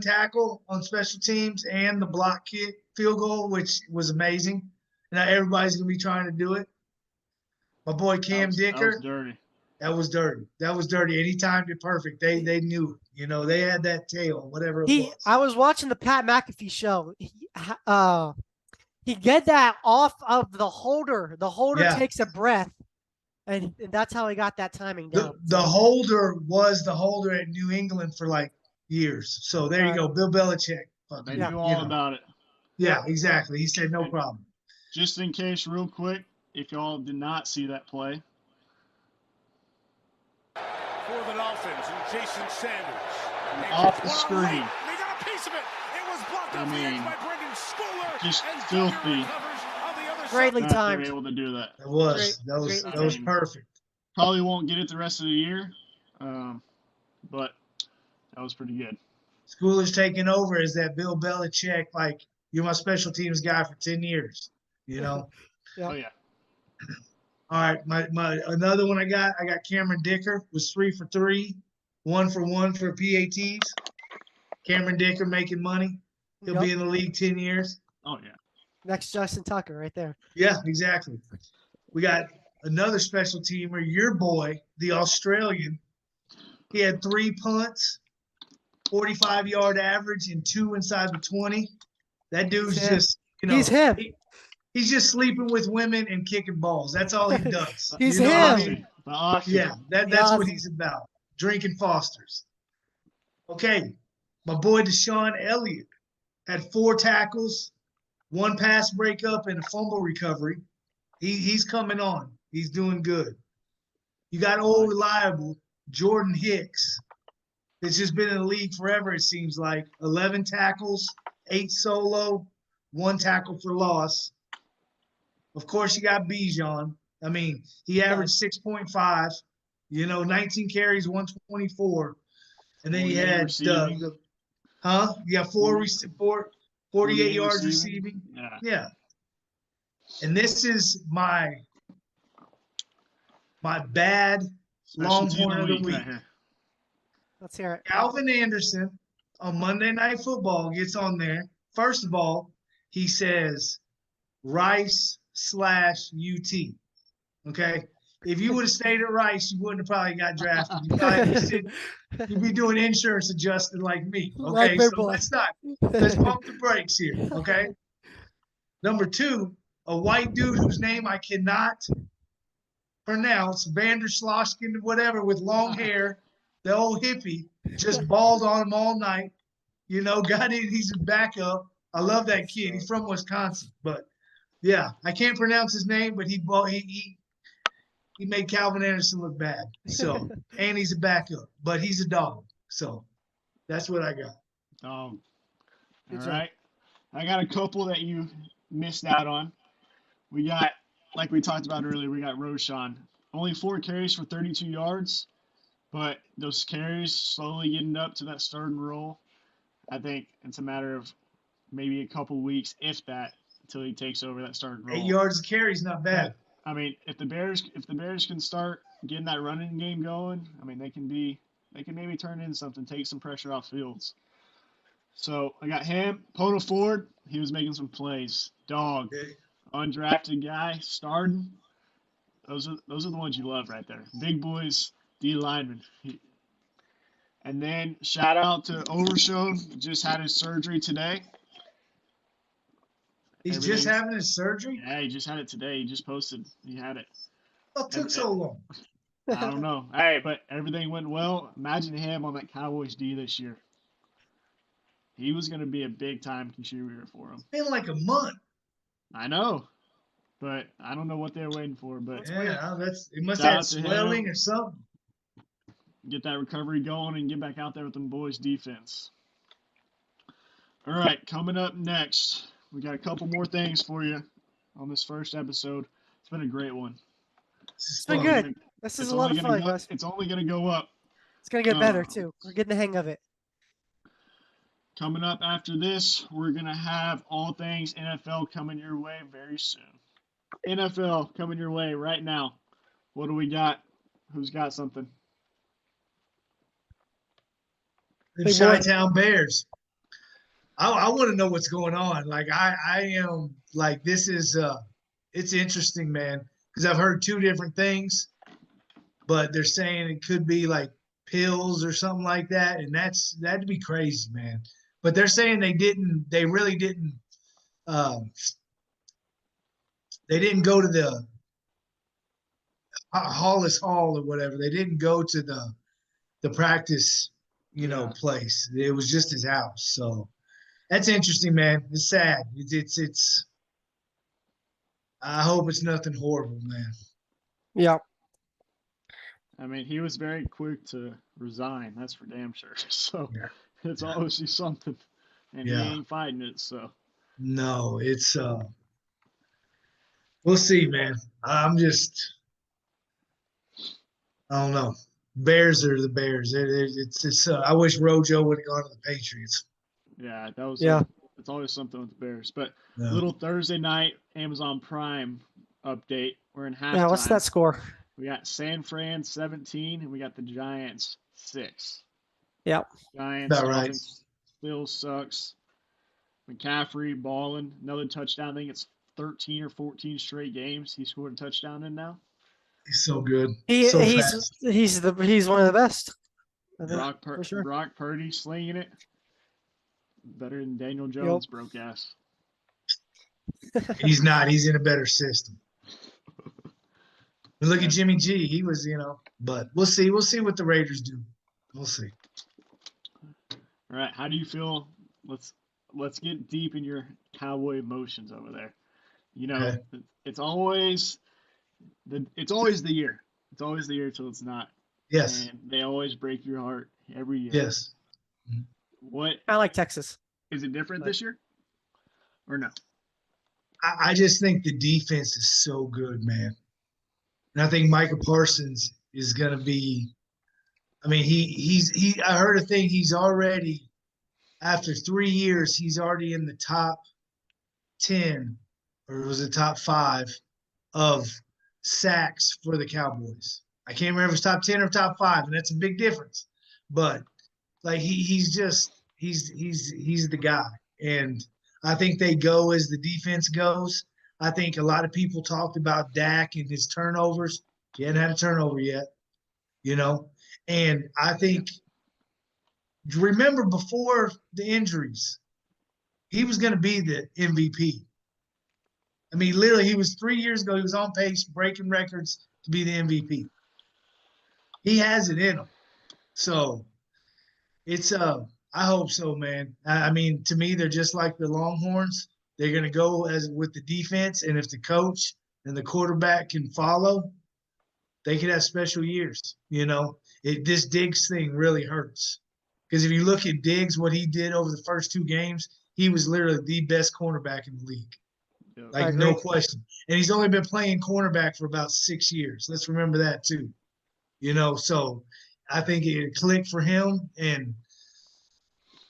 tackle on special teams and the block kick field goal, which was amazing. Now everybody's going to be trying to do it. My boy Cam Dicker. That was dirty. That was dirty. And he timed it perfect. They knew it. You know, they had that tail, whatever it was. I was watching the Pat McAfee show. He get that off of the holder. The holder takes a breath, and that's how he got that timing down. The holder was the holder at New England for like years. So there you go. Bill Belichick. They knew all about it. Yeah, exactly. He said no problem. Just in case, real quick, if y'all did not see that play. For the Dolphins and Jason Sanders. Off the screen. They got a piece of it. It was blocked off the edge by Brendan Schooler. Just and filthy. Greatly Not to timed. be able to do that. That was perfect. Probably won't get it the rest of the year, but that was pretty good. Schooler's taking over as that Bill Belichick, like, you're my special teams guy for 10 years, you know? Yeah. Oh, yeah. All right, my another one I got Cameron Dicker was 3 for 3, 1 for 1 for PATs. Cameron Dicker making money. He'll be in the league 10 years. Oh, yeah. Next Justin Tucker right there. Yeah, exactly. We got another special teamer, your boy, the Australian. He had 3 punts, 45-yard average, and 2 inside the 20. That dude's just, you know, He's him. He's just sleeping with women and kicking balls. That's all he does. He's You know what I him. mean? The Aussie. Yeah, that's what he's about. Drinking Fosters. Okay, my boy Deshaun Elliott had 4 tackles, 1 pass breakup, and a fumble recovery. He's coming on. He's doing good. You got old reliable Jordan Hicks. That's just been in the league forever, it seems like. 11 tackles, 8 solo, 1 tackle for loss. Of course, you got Bijan. I mean, he averaged 6.5, 19 carries, 124. And then he had You got 48 yards receiving. Yeah. And this is my bad Longhorn of the week. Right. Let's hear it. Calvin Anderson on Monday Night Football gets on there. First of all, he says Rice/UT. Okay. If you would have stayed at Rice, you wouldn't have probably got drafted. You'd be doing insurance adjusted like me. Okay. Like So let's pump the brakes here. Okay. Number 2, a white dude whose name I cannot pronounce, Vandersloshkin, whatever, with long hair, the old hippie, just balled on him all night. Got in, he's a backup. I love that kid. He's from Wisconsin. But, yeah, I can't pronounce his name, but he he made Calvin Anderson look bad. So, and he's a backup, but he's a dog. So that's what I got. All Good job. right. I got a couple that you missed out on. We got, like we talked about earlier, we got Roshan. Only 4 carries for 32 yards, but those carries slowly getting up to that starting role. I think it's a matter of maybe a couple weeks, if that, until he takes over that starting role. 8 yards of carry is not bad. But, I mean, if the Bears can start getting that running game going, I mean, they can maybe turn into something, take some pressure off Fields. So I got him. Pono Ford, he was making some plays. Dog, undrafted guy, starting. Those are the ones you love right there. Big boys, D lineman. And then shout out to Overshone, just had his surgery today. He's just having his surgery? Yeah, he just had it today. He just posted he had it. What took so long? I don't know. Hey, but everything went well. Imagine him on that Cowboys D this year. He was going to be a big-time contributor for him. It's been like a month. I know, but I don't know what they're waiting for. But yeah, it must have swelling or something. Get that recovery going and get back out there with them boys' defense. All right, coming up next, we got a couple more things for you on this first episode. It's been a great one. It's been good. This is a lot of fun, guys. It's only going to go up. It's going to get better, too. We're getting the hang of it. Coming up after this, we're going to have all things NFL coming your way very soon. NFL coming your way right now. What do we got? Who's got something? The Chi-Town Bears. I want to know what's going on. Like, I am, like, this is, it's interesting, man, because I've heard 2 different things, but they're saying it could be, like, pills or something like that, and that'd be crazy, man. But they're saying they really didn't they didn't go to the Hollis Hall or whatever. They didn't go to the practice, place. It was just his house. So that's interesting, man. It's sad. It's I hope it's nothing horrible, man. Yeah. I mean, he was very quick to resign. That's for damn sure. So it's obviously something, and he ain't fighting it. So no, it's we'll see, man. I don't know. Bears are the Bears. It's I wish Rojo would have gone to the Patriots. Yeah, that was it's always something with the Bears. But little Thursday night Amazon Prime update. We're in halftime. Yeah, what's that score? We got San Fran 17, and we got the Giants 6. Yep. Giants about right. Still sucks. McCaffrey balling, another touchdown. I think it's 13 or 14 straight games he scored a touchdown in now. He's so good. He's fast. He's one of the best. Brock Purdy slinging it. Better than Daniel Jones, broke ass. He's not. He's in a better system. But look at Jimmy G. He was, but we'll see. We'll see what the Raiders do. We'll see. All right. How do you feel? Let's get deep in your Cowboy emotions over there. It's always the year. It's always the year till it's not. Yes. And they always break your heart every year. Yes. I like Texas. Is it different this year? Or no? I just think the defense is so good, man. And I think Micah Parsons is going to be – I mean, I heard a thing. He's already – after 3 years, he's already in the top 10 or was it top 5 of sacks for the Cowboys. I can't remember if it's top 10 or top 5, and that's a big difference. But, like, he's the guy. And I think they go as the defense goes. I think a lot of people talked about Dak and his turnovers. He hadn't had a turnover yet, And I think, remember before the injuries, he was going to be the MVP. I mean, literally, he was 3 years ago, he was on pace, breaking records to be the MVP. He has it in him. So it's I hope so, man. I mean, to me, they're just like the Longhorns. They're going to go as with the defense, and if the coach and the quarterback can follow, they could have special years. This Diggs thing really hurts because if you look at Diggs, what he did over the first 2 games, he was literally the best cornerback in the league. Yep. Like, no question. And he's only been playing cornerback for about 6 years. Let's remember that too. So I think it clicked for him. And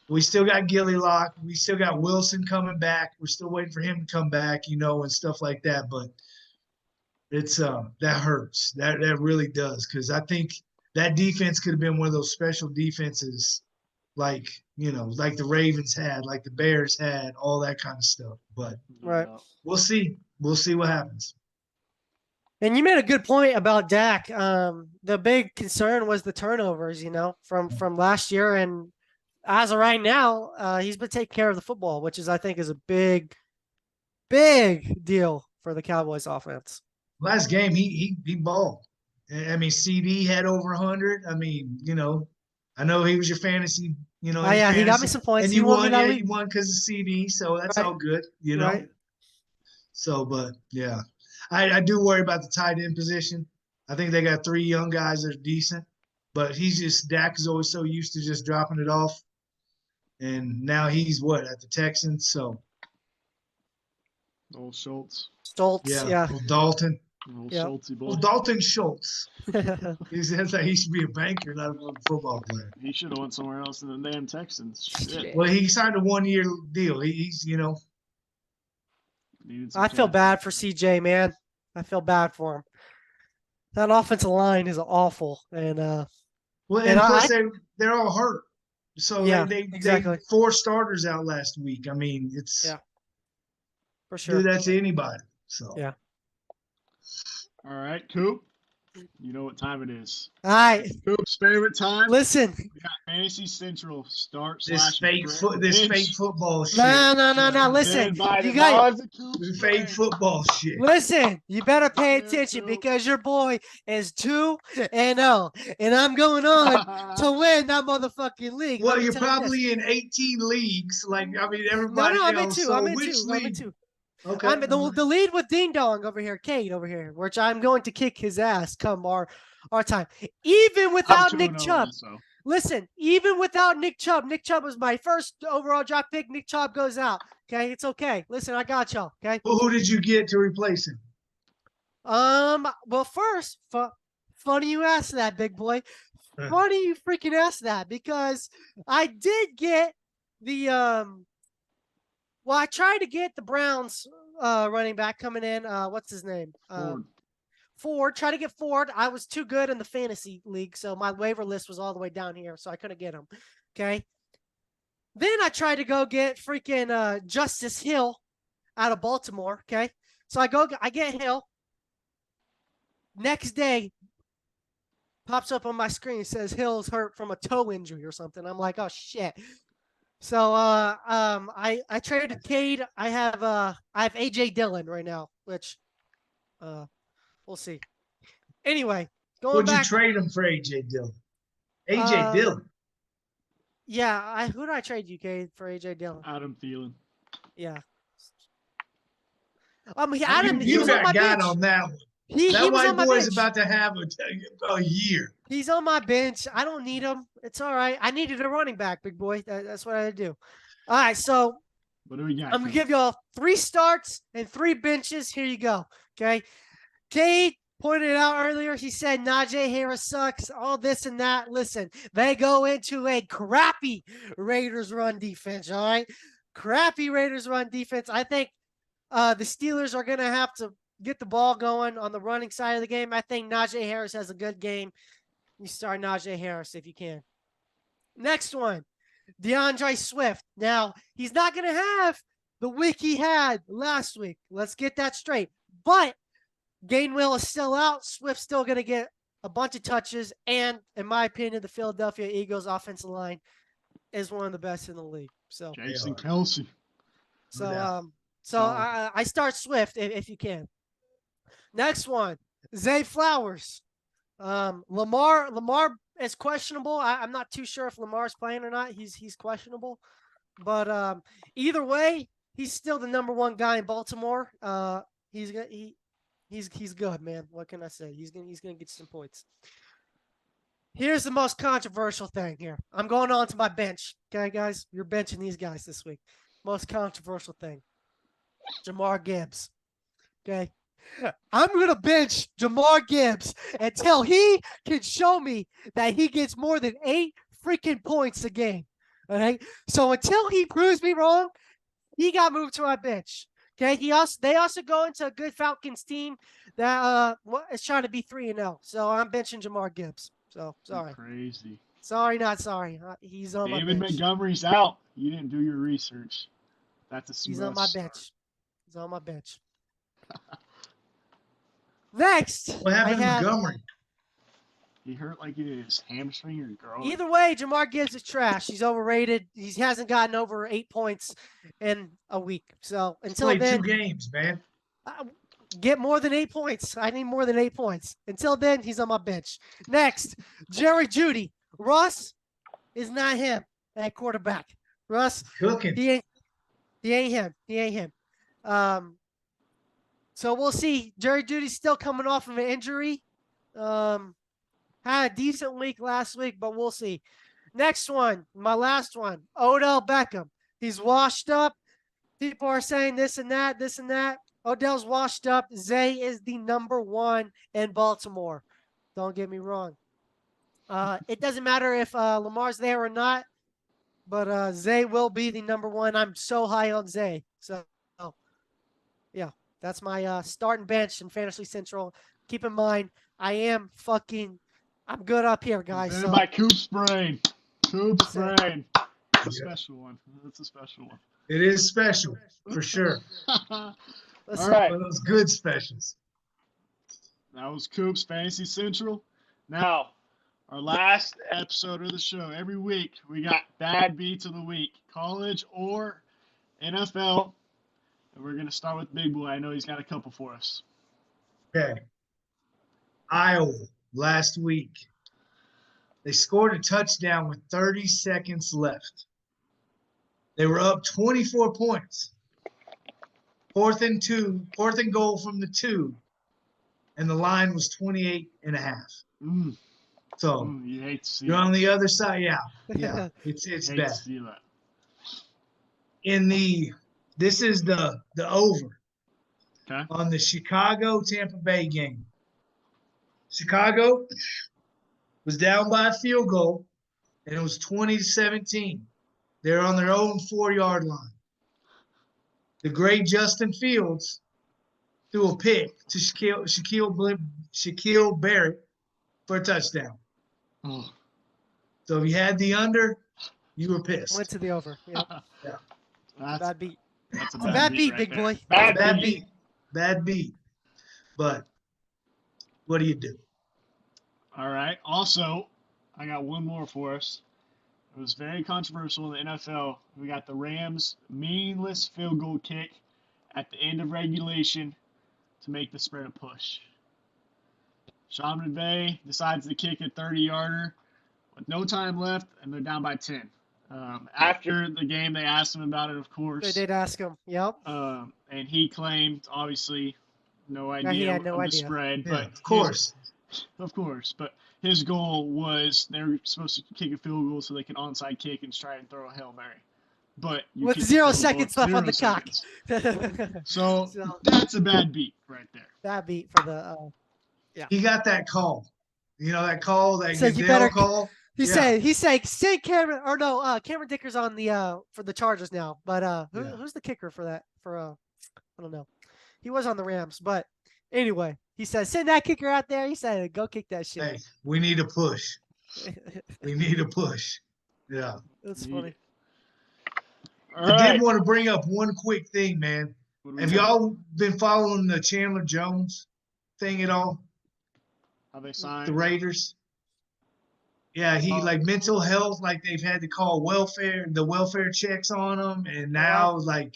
we still got Gilly Lock. We still got Wilson coming back. We're still waiting for him to come back, and stuff like that. But it's that hurts. That really does, because I think that defense could have been one of those special defenses, like the Ravens had, like the Bears had, all that kind of stuff. But Right. we'll see. We'll see what happens. And you made a good point about Dak. The big concern was the turnovers, from last year. And as of right now, he's been taking care of the football, which I think is a big, big deal for the Cowboys offense. Last game, he balled. I mean, CD had over 100. I mean, I know he was your fantasy, Oh, yeah, he got me some points. And He you won won, me that yeah, league. you won because of CD, so that's Right. all good, Right. So, but yeah, I do worry about the tight end position. I think they got 3 young guys that are decent, but Dak is always so used to just dropping it off, and now he's at the Texans, so. Old Schultz. Yeah. Old Dalton. Old Yeah. Schultzy boy. Well, Dalton Schultz. He says that he should be a banker, not a football player. He should have went somewhere else than the damn Texans. Shit. Well, he signed a 1-year deal. He's Needed some I feel cash. bad for CJ, man. I feel bad for him. That offensive line is awful. And well, and plus they're all hurt. So Yeah, they exactly. 4 starters out last week. I mean, it's for sure. do that to anybody. So Yeah. All right, Coop. You know what time it is. All right. Coop's favorite time. Listen. We got Fantasy Central start this fake bench. football shit. No. Listen. You guys, This fake football shit. listen. You better pay attention because your boy is 2-0, and I'm going on to win that motherfucking league. Well, you're probably in 18 leagues. Like, I mean, everybody No, I'm in else. 2. So I'm in which 2. league? I'm in 2. Okay. I'm the lead with Ding Dong over here, Cade over here, which I'm going to kick his ass come our time. Even without Nick Chubb. Listen, even without Nick Chubb was my first overall draft pick. Nick Chubb goes out. Okay, it's okay. Listen, I got y'all. Okay. Well, who did you get to replace him? Well, first, funny you asked that, big boy. Funny you freaking asked that, because I did get the well, I tried to get the Browns running back coming in. What's his name? Ford. Try to get Ford. I was too good in the fantasy league, so my waiver list was all the way down here, so I couldn't get him. Okay. Then I tried to go get freaking Justice Hill out of Baltimore. Okay. So I get Hill. Next day, pops up on my screen, says Hill's hurt from a toe injury or something. I'm like, oh shit. So I traded Cade. I have AJ Dillon right now, which we'll see. Anyway, going Would back. you trade him for AJ Dillon? AJ Dillon. Yeah, who did I trade you, Cade, for AJ Dillon? Adam Thielen. Yeah. Adam, he was you on my bench. on that one. He That was white on my boy's bench. about to have a year. He's on my bench. I don't need him. It's all right. I needed a running back, big boy. That's what I had to do. All right, so what do we got? I'm going to give y'all 3 starts and 3 benches. Here you go, okay? Cade pointed it out earlier. He said Najee Harris sucks, all this and that. Listen, they go into a crappy Raiders run defense, all right? Crappy Raiders run defense. I think the Steelers are going to have to get the ball going on the running side of the game. I think Najee Harris has a good game. You start Najee Harris if you can. Next one, DeAndre Swift. Now, he's not going to have the week he had last week. Let's get that straight. But Gainwell is still out. Swift's still going to get a bunch of touches. And, in my opinion, the Philadelphia Eagles offensive line is one of the best in the league. So Jason Kelsey. So I start Swift if you can. Next one, Zay Flowers. Lamar is questionable. I'm not too sure if Lamar's playing or not. He's questionable. But either way, he's still the #1 guy in Baltimore. He's good, man. What can I say? He's gonna get some points. Here's the most controversial thing here. I'm going on to my bench. Okay, guys? You're benching these guys this week. Most controversial thing. Jamar Gibbs. Okay. I'm going to bench Jamar Gibbs until he can show me that he gets more than 8 freaking points a game. Okay. So until he proves me wrong, he got moved to our bench. Okay. They also go into a good Falcons team that is trying to be 3-0. So I'm benching Jamar Gibbs. So sorry. Crazy. Sorry, not sorry. He's on my David bench. Montgomery's out. You didn't do your research. That's a He's on my bench. He's on my bench. Next, What happened I have, to Montgomery? He hurt like his hamstring or groin. either way, Jamar Gibbs is trash. He's overrated. He hasn't gotten over 8 points in a week. So until Played then, 2 games, man. get more than 8 points. I need more than 8 points. Until then, he's on my bench. Next, Jerry Jeudy. Russ is not him at quarterback. Russ, Cooking. he ain't him. He ain't him. So we'll see. Jerry Jeudy's still coming off of an injury. Had a decent week last week, but we'll see. Next one, my last one, Odell Beckham. He's washed up. People are saying this and that, this and that. Odell's washed up. Zay is the number 1 in Baltimore. Don't get me wrong. It doesn't matter if Lamar's there or not, but Zay will be the number 1. I'm so high on Zay. So, yeah, that's my starting bench in Fantasy Central. Keep in mind, I'm good up here, guys. So. My Coop's brain. Coop's brain. That's a special one. That's a special one. It is special, for sure. All right. One of those good specials. That was Coop's Fantasy Central. Now, our last episode of the show. Every week, we got bad beats of the week, college or NFL. And we're going to start with Big Boy. I know he's got a couple for us. Okay. Iowa last week. They scored a touchdown with 30 seconds left. They were up 24 points. 4th and goal from the 2. And the line was 28.5. So you hate to see you're that. on the other side. Yeah. It's hate bad. To see that. This is the over. Okay. On the Chicago-Tampa Bay game. Chicago was down by a field goal, and it was 20-17. They're on their own 4-yard line. The great Justin Fields threw a pick to Shaquille Barrett for a touchdown. Oh. So if you had the under, you were pissed. Went to the over. Yep. Yeah. Bad beat. That's a bad beat, right big there. boy. Bad beat. But what do you do? All right. Also, I got one more for us. It was very controversial in the NFL. We got the Rams' meaningless field goal kick at the end of regulation to make the spread a push. Sean McVay decides to kick a 30-yarder with no time left, and they're down by 10. After the game, they asked him about it, of course. They did ask him. Yep. And he claimed, obviously, no idea he had no of the idea. spread. Yeah, But of course. Of course, but his goal was they were supposed to kick a field goal so they can onside kick and try and throw a Hail Mary. But with 0 seconds left on the clock. So that's a bad beat right there. Bad beat for the He got that call. You know that call, that said you Goodell better call? He said send Cameron Cameron Dicker's on the for the Chargers now. But who's the kicker for that? I don't know. He was on the Rams, but anyway, he said send that kicker out there. He said go kick that shit. Hey, we need a push. We need a push. Yeah. That's funny. I did want to bring up one quick thing, man. Have y'all been following the Chandler Jones thing at all? How they signed the Raiders? Yeah, he like mental health, like they've had to call the welfare checks on him, and now like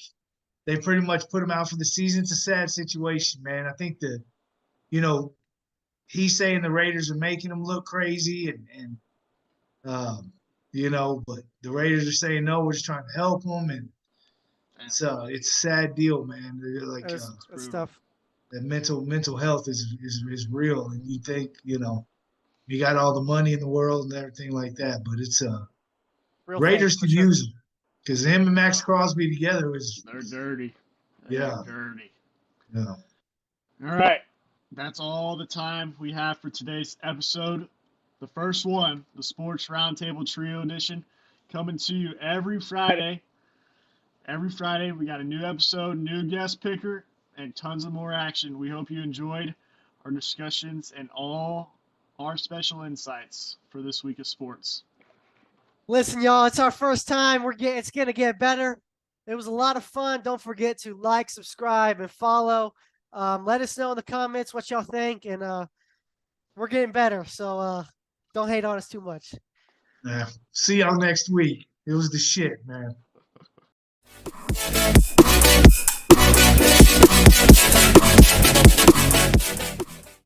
they pretty much put him out for the season. It's a sad situation, man. I think he's saying the Raiders are making him look crazy, and but the Raiders are saying no, we're just trying to help him, and so it's a sad deal, man. They're like that's tough. that mental health is real, and you think, you got all the money in the world and everything like that, but it's Real Raiders thing, could for sure. use him because him and Max Crosby together is They're dirty. They're Yeah. dirty. yeah. All right. That's all the time we have for today's episode. The first one, the Sports Roundtable Trio Edition, coming to you every Friday. Every Friday, we got a new episode, new guest picker, and tons of more action. We hope you enjoyed our discussions and all our special insights for this week of sports. Listen, y'all, it's our first time. It's gonna get better. It was a lot of fun. Don't forget to like, subscribe, and follow. Let us know in the comments what y'all think, and we're getting better. So don't hate on us too much. Yeah. See y'all next week. It was the shit, man.